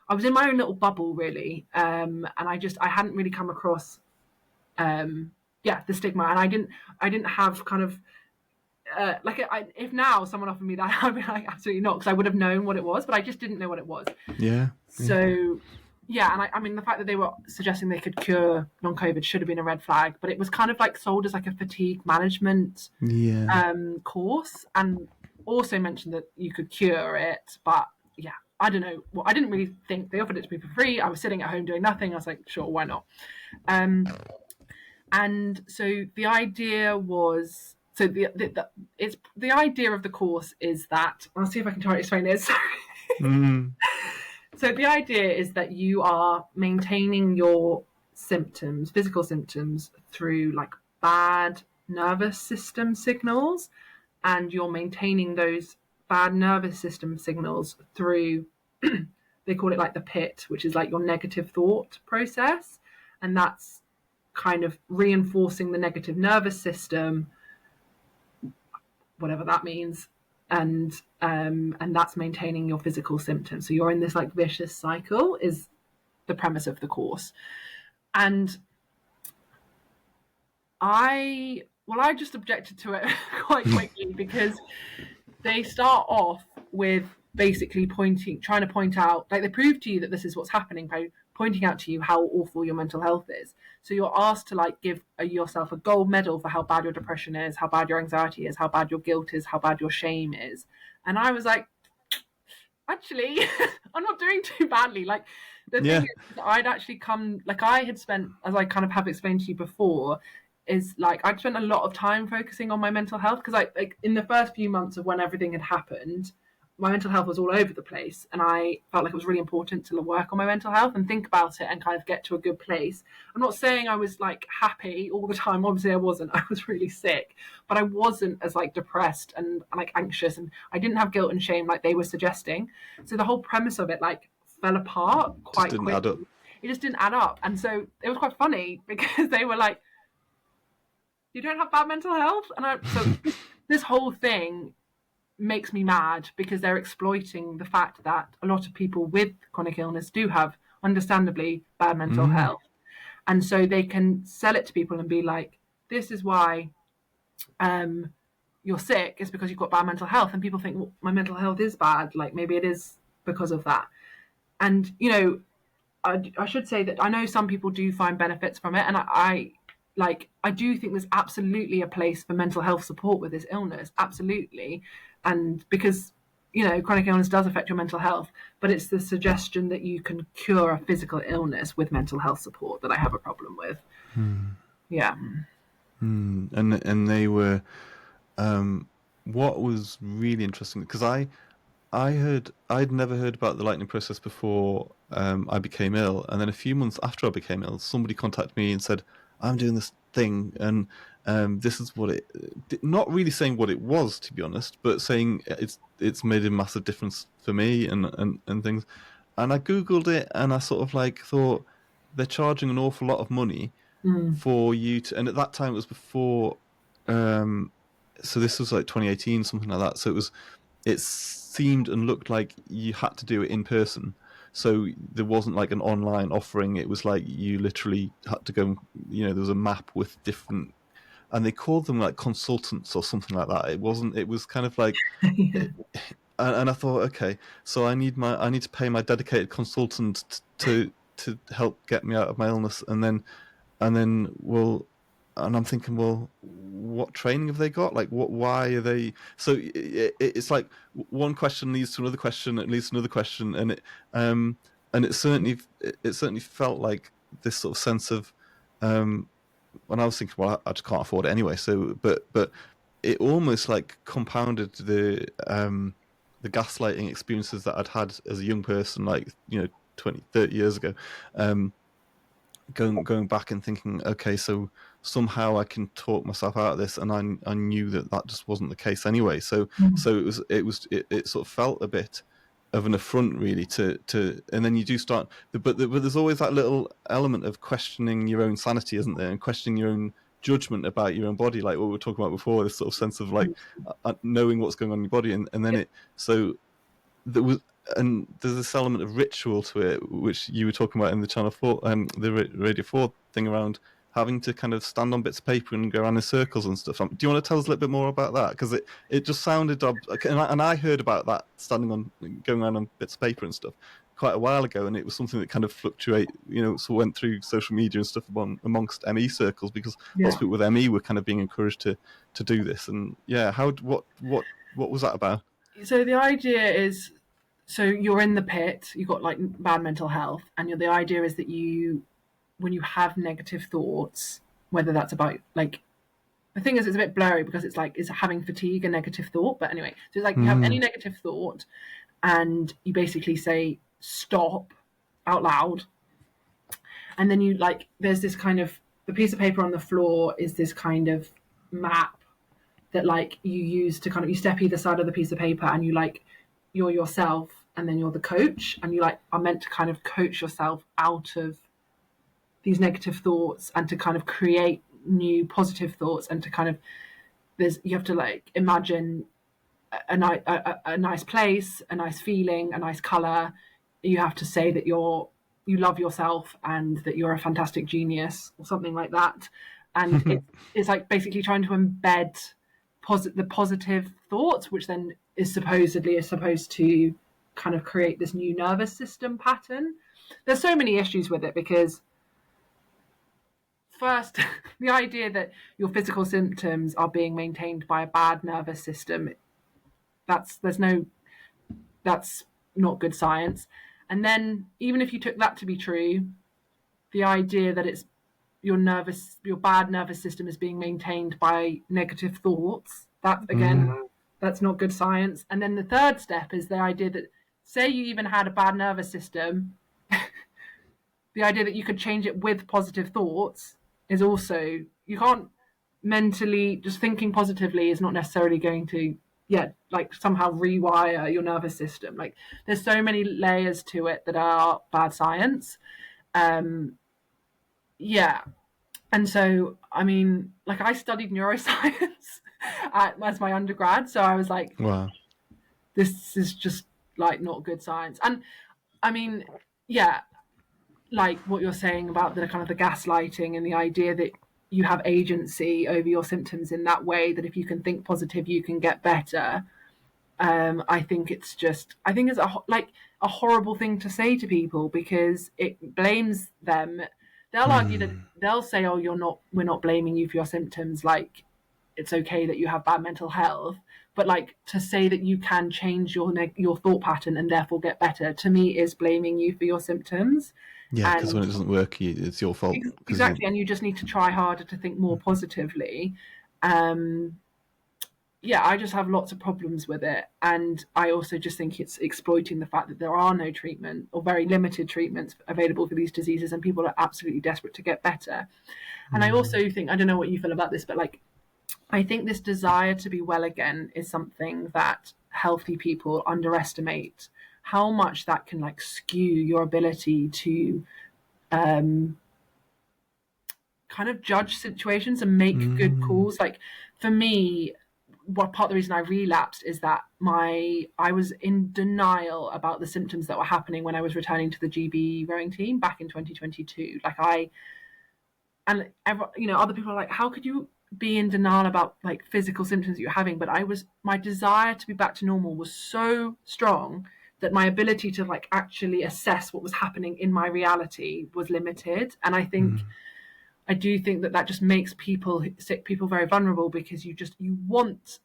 S2: I was in my own little bubble, really, and I hadn't really come across the stigma, and I didn't have kind of if now someone offered me that, I'd be like, absolutely not, because I would have known what it was, but I just didn't know what it was. So and I mean, the fact that they were suggesting they could cure long COVID should have been a red flag, but it was kind of like sold as like a fatigue management course, and also mentioned that you could cure it, but I don't know. Well, I didn't really think, they offered it to me for free. I was sitting at home doing nothing. I was like, sure, why not? And so the idea was So it's the idea of the course is that I'll see if I can try to explain this.
S1: Mm.
S2: So the idea is that you are maintaining your symptoms, physical symptoms, through like bad nervous system signals, and you're maintaining those bad nervous system signals through they call it like the pit, which is like your negative thought process, and that's kind of reinforcing the negative nervous system, whatever that means, and that's maintaining your physical symptoms. So you're in this like vicious cycle is the premise of the course. And I just objected to it quite quickly because they start off with basically trying to point out, like they prove to you that this is what's happening by pointing out to you how awful your mental health is. So you're asked to like give yourself a gold medal for how bad your depression is, how bad your anxiety is, how bad your guilt is, how bad your shame is. And I was like, actually, I'm not doing too badly. Like the thing
S1: Yeah.
S2: is, I'd actually come, like I had spent, as I kind of have explained to you before, is like I'd spent a lot of time focusing on my mental health because I like in the first few months of when everything had happened, my mental health was all over the place, and I felt like it was really important to work on my mental health and think about it and kind of get to a good place. I'm not saying I was like happy all the time. Obviously, I wasn't. I was really sick, but I wasn't as like depressed and like anxious, and I didn't have guilt and shame like they were suggesting. So the whole premise of it like fell apart
S1: Just
S2: quite
S1: didn't add up.
S2: quickly. It just didn't add up, and so it was quite funny because they were like, "You don't have bad mental health," and so this whole thing makes me mad because they're exploiting the fact that a lot of people with chronic illness do have, understandably, bad mental
S1: Mm.
S2: health. And so they can sell it to people and be like, this is why you're sick, is because you've got bad mental health. And people think, well, my mental health is bad. Like maybe it is because of that. And, you know, I should say that I know some people do find benefits from it. And I do think there's absolutely a place for mental health support with this illness. Absolutely. And because, you know, chronic illness does affect your mental health, but it's the suggestion that you can cure a physical illness with mental health support that I have a problem with. Yeah.
S1: And they were what was really interesting because I'd never heard about the lightning process before I became ill, and then a few months after I became ill, somebody contacted me and said, "I'm doing this thing, and this is what it." Not really saying what it was, to be honest, but saying it's made a massive difference for me and things. And I googled it, and I sort of like thought they're charging an awful lot of money
S2: Mm.
S1: for you to, and at that time it was before. So this was like 2018, something like that. So it seemed and looked like you had to do it in person. So there wasn't like an online offering. It was like you literally had to go. There was a map with different, and they called them like consultants or something like that. It wasn't. It was kind of like,
S2: Yeah.
S1: and I thought, okay, so I need to pay my dedicated consultant to help get me out of my illness, and then well, and I'm thinking, well, what training have they got? Like, what? Why are they? So it's like one question leads to another question, it leads to another question, and it certainly felt like this sort of sense of, when I was thinking, well, I just can't afford it anyway. So, but it almost like compounded the gaslighting experiences that I'd had as a young person, like 20, 30 years ago. Going back and thinking, okay, so somehow I can talk myself out of this, and I knew that just wasn't the case anyway. So it sort of felt a bit of an affront, really, and then you do start, but there's always that little element of questioning your own sanity, isn't there, and questioning your own judgment about your own body, like what we were talking about before, this sort of sense of like knowing what's going on in your body, and then there was, and there's this element of ritual to it, which you were talking about in the Channel 4, the Radio 4 thing, around having to kind of stand on bits of paper and go around in circles and stuff. Do you want to tell us a little bit more about that? Because it just sounded, and I heard about that, going around on bits of paper and stuff quite a while ago, and it was something that kind of so went through social media and stuff amongst ME circles, because lots
S2: Yeah.
S1: of people with ME were kind of being encouraged to do this. And yeah, what was that about?
S2: So the idea is, so you're in the pit, you've got like bad mental health, and the idea is that when you have negative thoughts, whether that's about like the thing is, it's a bit blurry because it's like, is having fatigue a negative thought? But anyway, so it's like you have any
S1: Mm.
S2: negative thought, and you basically say stop out loud, and then you like, there's this kind of, the piece of paper on the floor is this kind of map that like you use to kind of, you step either side of the piece of paper and you like, you're yourself and then you're the coach, and you like are meant to kind of coach yourself out of these negative thoughts and to kind of create new positive thoughts, and to kind of, there's, you have to like imagine a nice place, a nice feeling, a nice color. You have to say that you love yourself and that you're a fantastic genius or something like that. And it's like basically trying to embed the positive thoughts, which then is supposed to kind of create this new nervous system pattern. There's so many issues with it because first, the idea that your physical symptoms are being maintained by a bad nervous system, that's there's no that's not good science. And then even if you took that to be true, the idea that it's your bad nervous system is being maintained by negative thoughts, that again, that's not good science. And then the third step is the idea that, say you even had a bad nervous system, the idea that you could change it with positive thoughts is also, you can't mentally, just thinking positively is not necessarily going to, yeah, like somehow rewire your nervous system. Like there's so many layers to it that are bad science. um yeah. And so I mean, like I studied neuroscience as my undergrad, so I was like,
S1: Wow.
S2: this is just like not good science. And I mean, yeah, like what you're saying about the kind of the gaslighting and the idea that you have agency over your symptoms in that way, that if you can think positive you can get better. I think it's just, I think it's like a horrible thing to say to people because it blames them. They'll argue that, they'll say, oh, we're not blaming you for your symptoms, like it's okay that you have bad mental health. But like to say that you can change your thought pattern and therefore get better, to me is blaming you for your symptoms.
S1: Yeah, because when
S2: And
S1: it doesn't work, it's your fault. Because you.
S2: exactly, and you just need to try harder to think more positively. um yeah, I just have lots of problems with it. And I also just think it's exploiting the fact that there are no treatment or very limited treatments available for these diseases, and people are absolutely desperate to get better. And I also think, I don't know what you feel about this, but like, I think this desire to be well again is something that healthy people underestimate, how much that can like skew your ability to um, kind of judge situations and make good calls. Like for me, what part of the reason I relapsed is that I was in denial about the symptoms that were happening when I was returning to the GB rowing team back in 2022. Other people are like, how could you be in denial about like physical symptoms that you're having? But my desire to be back to normal was so strong that my ability to like actually assess what was happening in my reality was limited. And I do think that just makes sick people very vulnerable, because you want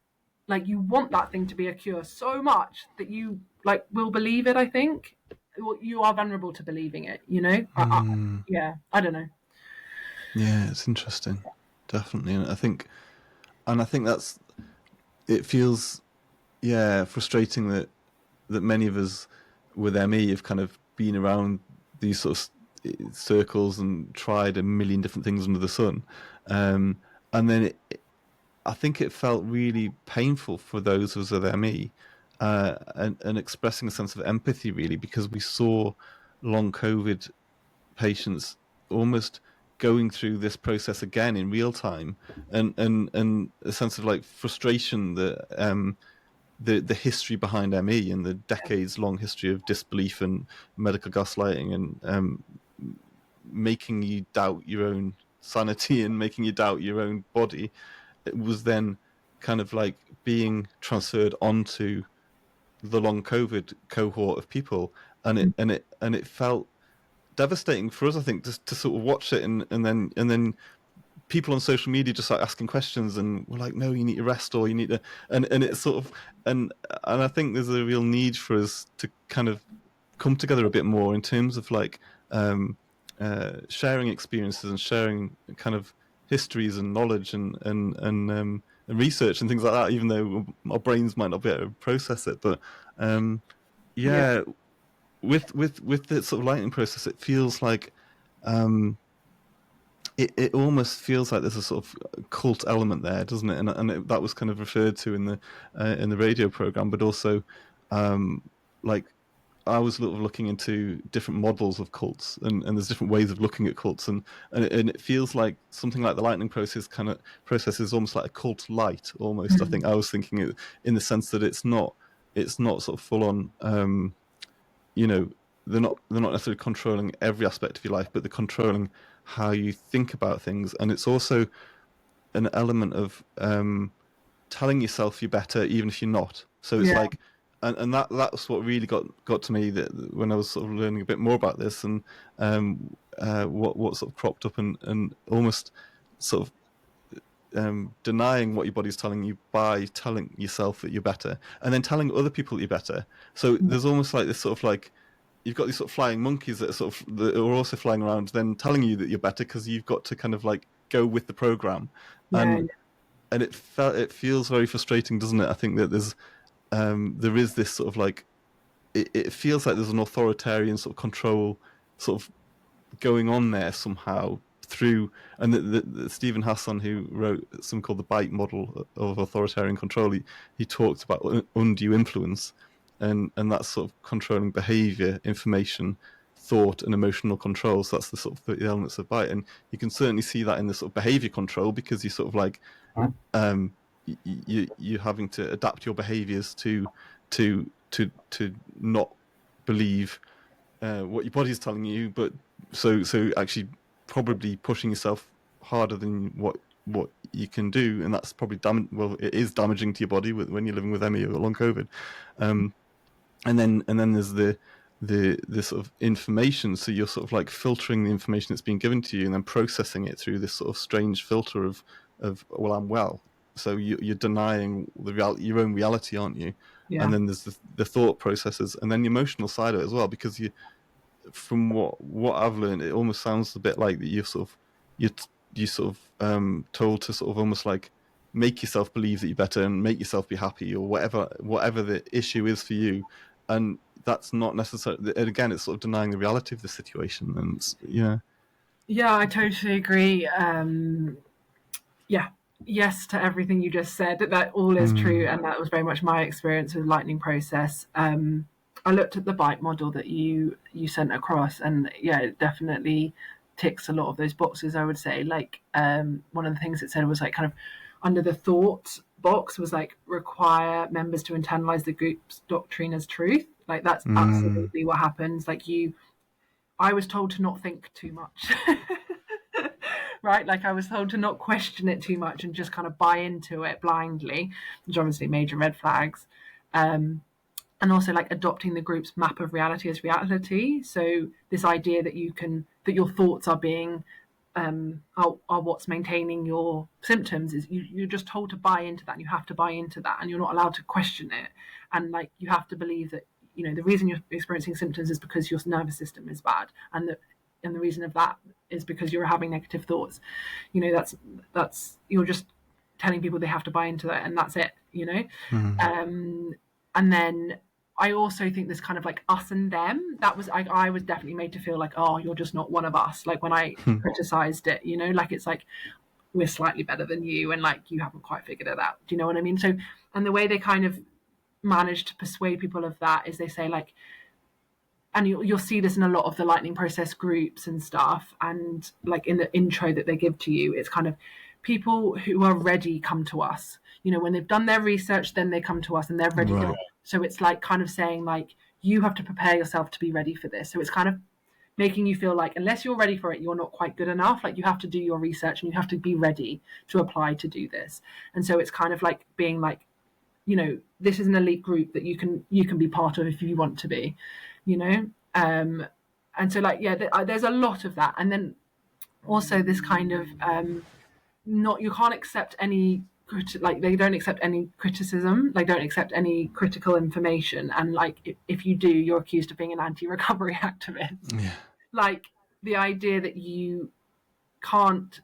S2: that thing to be a cure so much that you like will believe it. I think you are vulnerable to believing it, you know. Yeah, I don't know.
S1: Yeah, it's interesting, definitely, and I think that's, it feels, yeah, frustrating that many of us with ME have kind of been around these sort of circles and tried a million different things under the sun, and then I think it felt really painful for those of us with ME, and expressing a sense of empathy really, because we saw long COVID patients almost going through this process again in real time, and a sense of like frustration that the history behind ME and the decades long history of disbelief and medical gaslighting, and making you doubt your own sanity and making you doubt your own body, it was then kind of like being transferred onto the long COVID cohort of people, and it felt devastating for us, I think, just to sort of watch it, and then people on social media just like asking questions, and we're like, no, you need to rest, or you need to, and it's sort of, and I think there's a real need for us to kind of come together a bit more in terms of like sharing experiences and sharing kind of histories and knowledge and research and things like that, even though our brains might not be able to process it. But
S2: Yeah.
S1: yeah, with the sort of lightning process, it feels like it almost feels like there's a sort of cult element there, doesn't it? That was kind of referred to in the radio program, but also like I was looking into different models of cults, and there's different ways of looking at cults, and it feels like something like the lightning process is almost like a cult light, almost. I think I was thinking it in the sense that it's not sort of full on. You know, they're not necessarily controlling every aspect of your life, but they're controlling how you think about things, and it's also an element of telling yourself you're better even if you're not. So it's
S2: Yeah.
S1: like, and that's what really got to me that when I was sort of learning a bit more about this, and what sort of cropped up, and almost sort of denying what your body's telling you by telling yourself that you're better, and then telling other people that you're better. So there's almost like this sort of like you've got these sort of flying monkeys that are also flying around, then telling you that you're better because you've got to kind of like go with the program,
S2: Yeah.
S1: and it feels very frustrating, doesn't it? I think that there is this sort of like it feels like there's an authoritarian sort of control sort of going on there somehow through, and the Stephen Hassan, who wrote something called the bite model of authoritarian control, he talked about undue influence, and that's sort of controlling behavior, information, thought, and emotional control. So that's the sort of the elements of bite, and you can certainly see that in the sort of behavior control, because you sort of like um, you're having to adapt your behaviors to not believe what your body's telling you, but so actually probably pushing yourself harder than what you can do, and that's probably it is damaging to your body when you're living with ME or long COVID. Um, and then there's the sort of information. So you're sort of like filtering the information that's being given to you, and then processing it through this sort of strange filter of well, I'm well. So you're denying your own reality, aren't you? And
S2: Yeah.
S1: then there's the thought processes, and then the emotional side of it as well, because from what I've learned, it almost sounds a bit like that you sort of told to sort of almost like make yourself believe that you're better and make yourself be happy, or whatever the issue is for you, and that's not necessarily. And again, it's sort of denying the reality of the situation, and yeah.
S2: Yeah, I totally agree. Yeah, yes to everything you just said. That all is true,
S1: Mm.
S2: and that was very much my experience with lightning process. I looked at the bite model that you sent across, and yeah, it definitely ticks a lot of those boxes. I would say, like one of the things it said was like kind of under the thought box was like require members to internalize the group's doctrine as truth. Like that's
S1: Mm.
S2: absolutely what happens. Like I was told to not think too much. Right? Like I was told to not question it too much and just kind of buy into it blindly, which obviously major red flags. Um, and also like adopting the group's map of reality as reality. So this idea that that your thoughts are being are what's maintaining your symptoms is you're just told to buy into that, and you have to buy into that, and you're not allowed to question it, and like you have to believe that the reason you're experiencing symptoms is because your nervous system is bad, and the reason of that is because you're having negative thoughts. That's you're just telling people they have to buy into that, and that's it.
S1: Mm.
S2: And then I also think this kind of like us and them, that was I was definitely made to feel like, oh, you're just not one of us, like when I criticized it, like it's like we're slightly better than you, and like you haven't quite figured it out. Do you know what I mean? So, and the way they kind of manage to persuade people of that is they say like, and you'll see this in a lot of the lightning process groups and stuff, and like in the intro that they give to you, it's kind of people who are ready come to us. When they've done their research, then they come to us and they're ready to.
S1: Right.
S2: So it's like kind of saying like you have to prepare yourself to be ready for this. So it's kind of making you feel like unless you're ready for it, you're not quite good enough. Like you have to do your research and you have to be ready to apply to do this. And so it's kind of like being like, this is an elite group that you can be part of if you want to be, you know. And so like there's a lot of that, and then also this kind of not you can't accept any like they don't accept any criticism, like don't accept any critical information, and like if you do, you're accused of being an anti-recovery activist.
S1: Yeah.
S2: Like the idea that you can't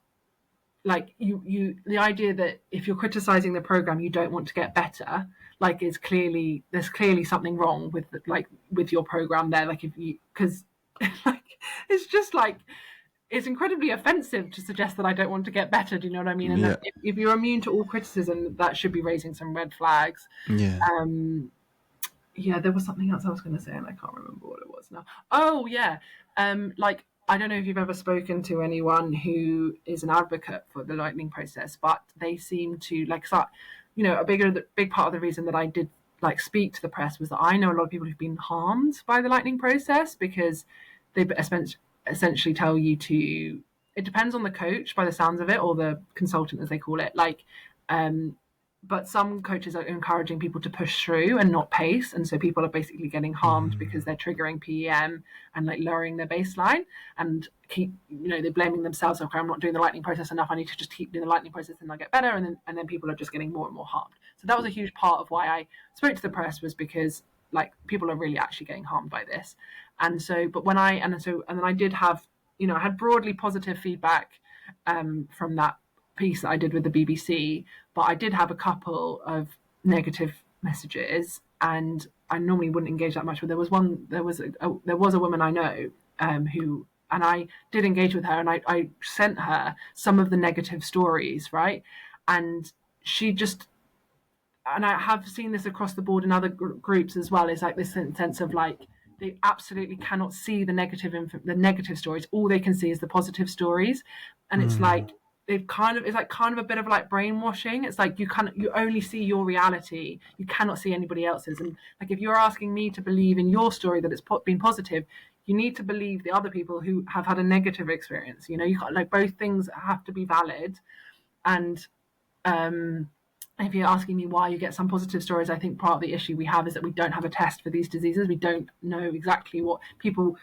S2: like the idea that if you're criticizing the program you don't want to get better, like there's clearly something wrong with with your program there, like if you because like it's just like it's incredibly offensive to suggest that I don't want to get better. Do you know what I mean? And
S1: Yeah,
S2: that if you're immune to all criticism, that should be raising some red flags.
S1: yeah.
S2: Yeah, there was something else I was going to say, and I can't remember what it was now. Oh yeah, like I don't know if you've ever spoken to anyone who is an advocate for the lightning process, but they seem to like start. You know, big part of the reason that I did like speak to the press was that I know a lot of people who've been harmed by the lightning process because they essentially tell you to. It depends on the coach, by the sounds of it, or the consultant, as they call it. Um, but some coaches are encouraging people to push through and not pace, and so people are basically getting harmed because
S1: Mm.
S2: they're triggering PEM and like lowering their baseline and keep, you know, they're blaming themselves. Okay, I'm not doing the lightning process enough, I need to just keep doing the lightning process and I'll get better, and then people are just getting more and more harmed. So that was a huge part of why I spoke to the press, was because like people are really actually getting harmed by this. And so but when I and then I did have, you know, I had broadly positive feedback from that piece that I did with the BBC, but I did have a couple of negative messages, and I normally wouldn't engage that much. But there was a woman I know who, and I did engage with her, and I sent her some of the negative stories, right, and she just, and I have seen this across the board in other groups as well, is like this sense of like they absolutely cannot see the negative stories. All they can see is the positive stories, and it's
S1: Mm.
S2: like it's like kind of a bit of like brainwashing. It's like you only see your reality. You cannot see anybody else's. And like if you're asking me to believe in your story that it's been positive, you need to believe the other people who have had a negative experience. You know, you can't, like both things have to be valid. And um, if you're asking me why you get some positive stories, I think part of the issue we have is that we don't have a test for these diseases. We don't know exactly what people,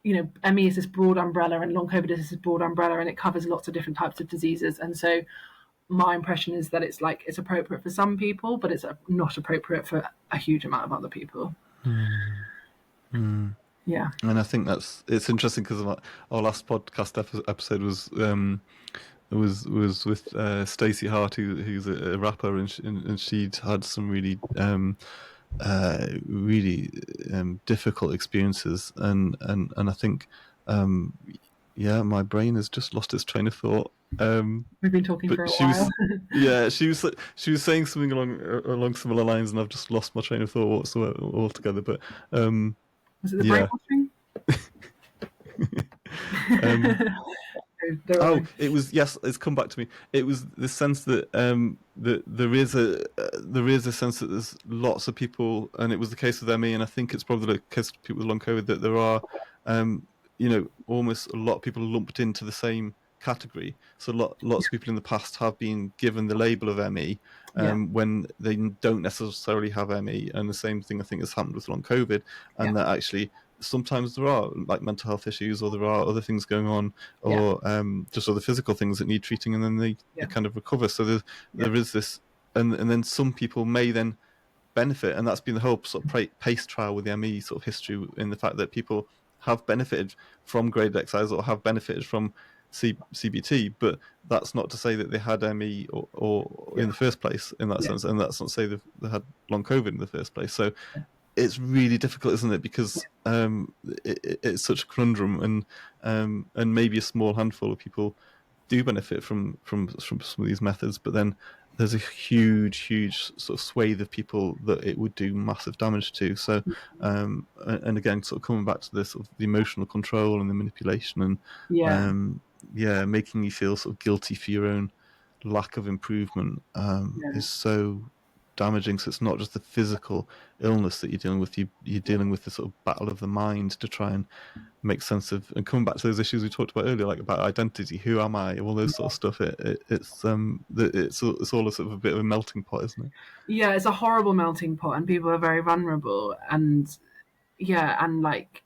S2: you know, ME is this broad umbrella and long COVID is this broad umbrella, and it covers lots of different types of diseases. And so my impression is that it's like it's appropriate for some people, but it's not appropriate for a huge amount of other people.
S1: Mm. Mm.
S2: Yeah.
S1: And I think it's interesting because our last podcast episode was with Stacey Hart, who's a rapper, and she'd had some really difficult experiences, and I think yeah, my brain has just lost its train of thought.
S2: We've been talking
S1: But
S2: for a
S1: she
S2: while.
S1: was, yeah, she was saying something along similar lines, and I've just lost my train of thought whatsoever altogether. But
S2: Was it the
S1: yeah.
S2: brainwashing?
S1: um,
S2: Don't
S1: Oh,
S2: worry.
S1: it was, yes. It's come back to me. It was the sense that that there is a sense that there's lots of people, and it was the case with ME, and I think it's probably the case with people with long COVID, that there are, you know, almost a lot of people lumped into the same category. So lots of people in the past have been given the label of ME
S2: Yeah,
S1: when they don't necessarily have ME, and the same thing I think has happened with long COVID,
S2: yeah,
S1: and that actually sometimes there are like mental health issues, or there are other things going on,
S2: yeah,
S1: or just other physical things that need treating, and then they
S2: yeah,
S1: kind of recover. So
S2: yeah,
S1: there is this, and then some people may then benefit, and that's been the whole sort of pace trial with the ME sort of history, in the fact that people have benefited from graded exercise or have benefited from CBT, but that's not to say that they had ME or
S2: yeah,
S1: in the first place in that
S2: yeah,
S1: sense, and that's not to say they had long COVID in the first place. So it's really difficult, isn't it?
S2: yeah,
S1: Because it's such a conundrum, and maybe a small handful of people do benefit from some of these methods, but then there's a huge sort of swathe of people that it would do massive damage to. So, and again, sort of coming back to this sort of the emotional control and the manipulation, and
S2: yeah,
S1: yeah, making you feel sort of guilty for your own lack of improvement
S2: yeah.
S1: is so damaging. So it's not just the physical illness that you're dealing with. You're dealing with the sort of battle of the mind to try and make sense of, and coming back to those issues we talked about earlier, like about identity, who am I, all those sort of stuff. It's all a sort of a bit of a melting pot, isn't it?
S2: Yeah, it's a horrible melting pot, and people are very vulnerable. And yeah, and like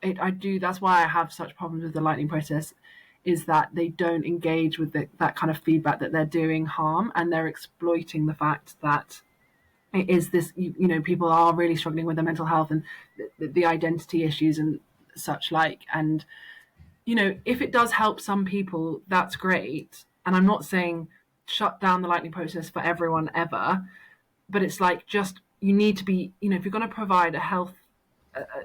S2: I do. That's why I have such problems with the lightning process, is that they don't engage with that kind of feedback that they're doing harm, and they're exploiting the fact that it is this. You know, people are really struggling with their mental health and the identity issues and such like, and if it does help some people, that's great. And I'm not saying shut down the lightning process for everyone ever, but it's like, just, you need to be, if you're going to provide a health,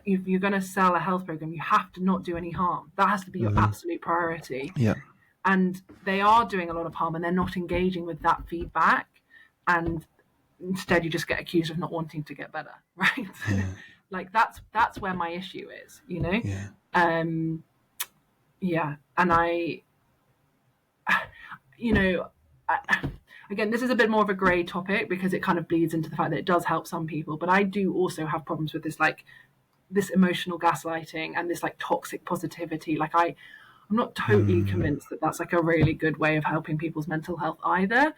S2: if you're going to sell a health program, you have to not do any harm. That has to be your absolute priority.
S1: Yeah.
S2: And they are doing a lot of harm, and they're not engaging with that feedback. And instead, you just get accused of not wanting to get better, right?
S1: Yeah.
S2: Like, that's where my issue is,
S1: Yeah.
S2: Yeah. And you know, again, this is a bit more of a grey topic because it kind of bleeds into the fact that it does help some people. But I do also have problems with this, like, this emotional gaslighting and this, like, toxic positivity. Like, I'm not totally convinced that that's like a really good way of helping people's mental health either.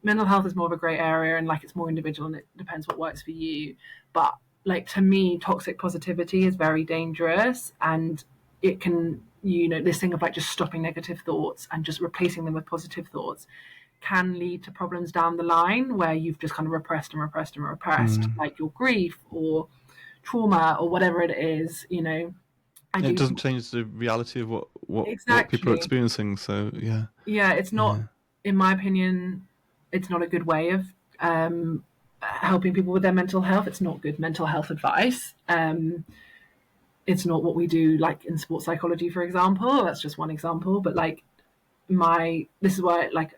S2: Mental health is more of a grey area, and like, it's more individual, and it depends what works for you. But like, to me, toxic positivity is very dangerous, and it can, this thing of like just stopping negative thoughts and just replacing them with positive thoughts can lead to problems down the line where you've just kind of repressed and repressed and repressed, like your grief or trauma or whatever it is. I
S1: It
S2: do
S1: doesn't change the reality of what people are
S2: exactly.
S1: experiencing. So yeah.
S2: Yeah, it's not,
S1: Yeah.
S2: in my opinion, it's not a good way of helping people with their mental health. It's not good mental health advice. It's not what we do, like in sports psychology, for example. That's just one example. But like, this is why, like,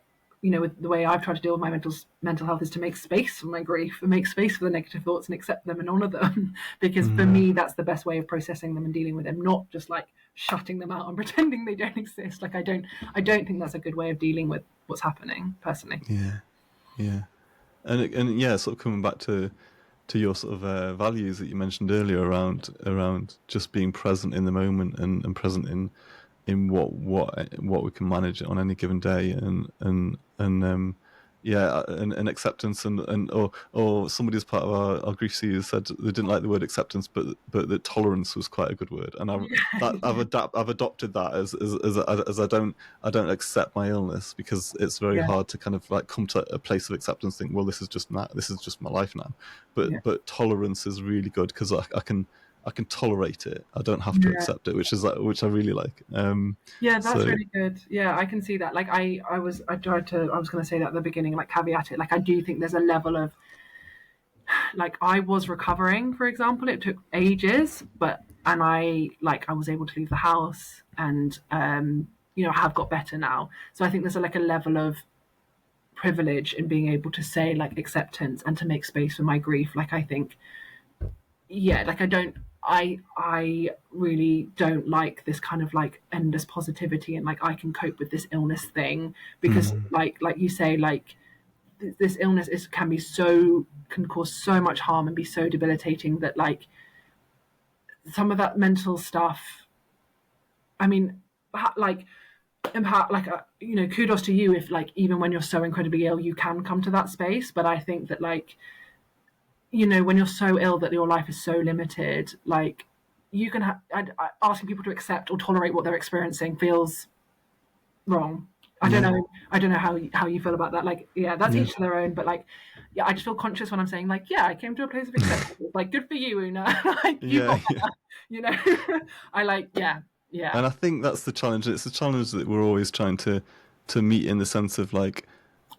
S2: with the way I've tried to deal with my mental health, is to make space for my grief and make space for the negative thoughts and accept them and honor them. Because for me, that's the best way of processing them and dealing with them, not just like shutting them out and pretending they don't exist. Like, I don't think that's a good way of dealing with what's happening, personally.
S1: Yeah. Yeah. And yeah, sort of coming back to your sort of values that you mentioned earlier around just being present in the moment and present in what we can manage on any given day, and yeah, and acceptance, and or somebody as part of our grief series said they didn't like the word acceptance, but that tolerance was quite a good word, and I've adopted that as I don't accept my illness, because it's very
S2: Yeah,
S1: hard to kind of like come to a place of acceptance, think, well, this is just my life now,
S2: yeah,
S1: but tolerance is really good, because I can tolerate it. I don't have to
S2: yeah.
S1: accept it, which I really like.
S2: Yeah, that's
S1: So
S2: really good. Yeah, I can see that. Like, I was going to say that at the beginning, like, caveat it. Like, I do think there's a level of, like, I was recovering, for example. It took ages, and I was able to leave the house, and have got better now. So I think there's like a level of privilege in being able to say, like, acceptance and to make space for my grief. Like, I think, yeah, like, I really don't like this kind of like endless positivity and like, I can cope with this illness thing, because like you say, like, this illness can cause so much harm and be so debilitating that, like, some of that mental stuff, I mean, like, impact, like, kudos to you if, like, even when you're so incredibly ill, you can come to that space. But I think that, like, when you're so ill that your life is so limited, like, you can asking people to accept or tolerate what they're experiencing feels wrong. I don't
S1: yeah,
S2: know. I don't know how you feel about that. Like, yeah, that's
S1: yeah,
S2: each to their own. But like, yeah, I just feel conscious when I'm saying, like, yeah, I came to a place of acceptance. Like, good for you, Oonagh. Like, you got
S1: yeah, yeah.
S2: better. You know, I like, yeah, yeah,
S1: And I think that's the challenge. It's a challenge that we're always trying to meet, in the sense of, like,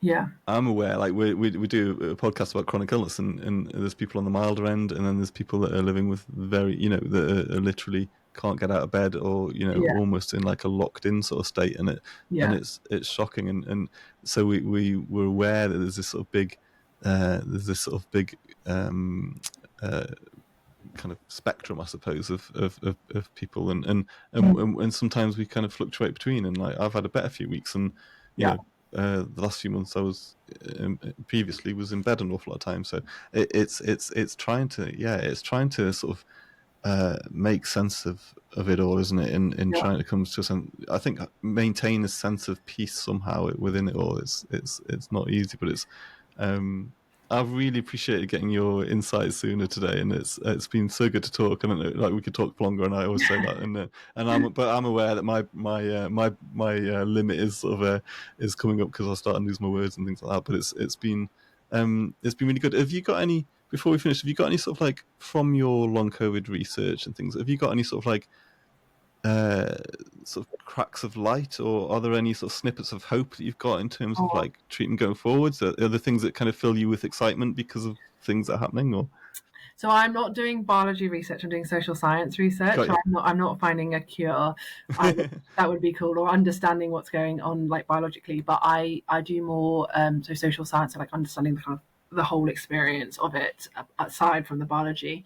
S2: yeah,
S1: I'm aware, like, we do a podcast about chronic illness, and there's people on the milder end, and then there's people that are living with very, that are literally can't get out of bed, or
S2: yeah,
S1: almost in like a locked in sort of state, and
S2: yeah,
S1: it's shocking, and so we were aware that there's this sort of big uh, kind of spectrum, I suppose, of people, and sometimes we kind of fluctuate between, and like, I've had a better few weeks, and you
S2: yeah,
S1: know the last few months I was previously was in bed an awful lot of time, so it's trying to, yeah, it's trying to sort of make sense of it all, isn't it? In
S2: yeah.
S1: trying to come to a sense, I think, maintain a sense of peace somehow within it all. It's not easy, but um, I've really appreciated getting your insights sooner today, and it's been so good to talk. I don't know, like, we could talk for longer, and I always say that, and I'm aware that my limit is sort of is coming up, because I'll start to lose my words and things like that. But it's been really good. Have you got any, before we finish? Have you got any sort of, like, from your long COVID research and things? Have you got any sort of, like, uh, sort of cracks of light, or are there any sort of snippets of hope that you've got in terms of
S2: Oh,
S1: like treatment going forwards? Are there things that kind of fill you with excitement because of things that are happening? Or
S2: so I'm not doing biology research. I'm doing social science research.
S1: got
S2: So
S1: you?
S2: I'm not finding a cure. That would be cool, or understanding what's going on like biologically. But I do more so social science, so like understanding the kind of the whole experience of it aside from the biology,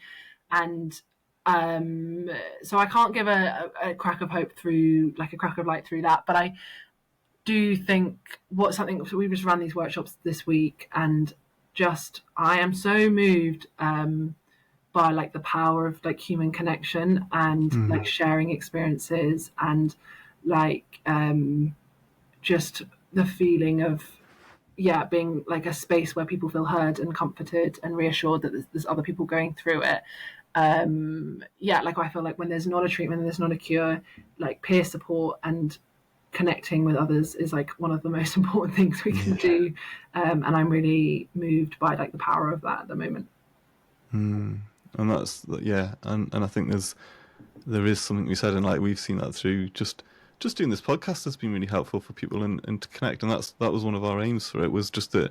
S2: and um, so I can't give a crack of hope through like a crack of light through that. But I do think what's something so we just ran these workshops this week, and just I am so moved by like the power of like human connection and like
S1: Mm.
S2: sharing experiences and like just the feeling of being like a space where people feel heard and comforted and reassured that there's other people going through it. Like I feel like when there's not a treatment and there's not a cure, like peer support and connecting with others is like one of the most important things we can
S1: Yeah.
S2: do, and I'm really moved by like the power of that at the moment.
S1: Mm. And that's yeah, and I think there is something we said, and like we've seen that through just doing this podcast has been really helpful for people and to connect, and that was one of our aims for it, was just that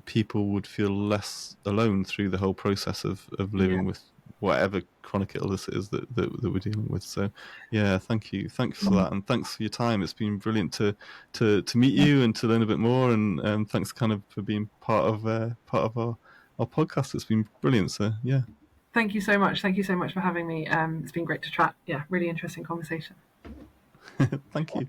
S1: people would feel less alone through the whole process of
S2: Yeah,
S1: living with whatever chronic illness it is that we're dealing with. So yeah, thanks for that, and thanks for your time. It's been brilliant to meet you and to learn a bit more, and thanks kind of for being part of our podcast. It's been brilliant. So yeah.
S2: thank you so much. Thank you so much for having me. It's been great to chat. Yeah, really interesting conversation.
S1: Thank you.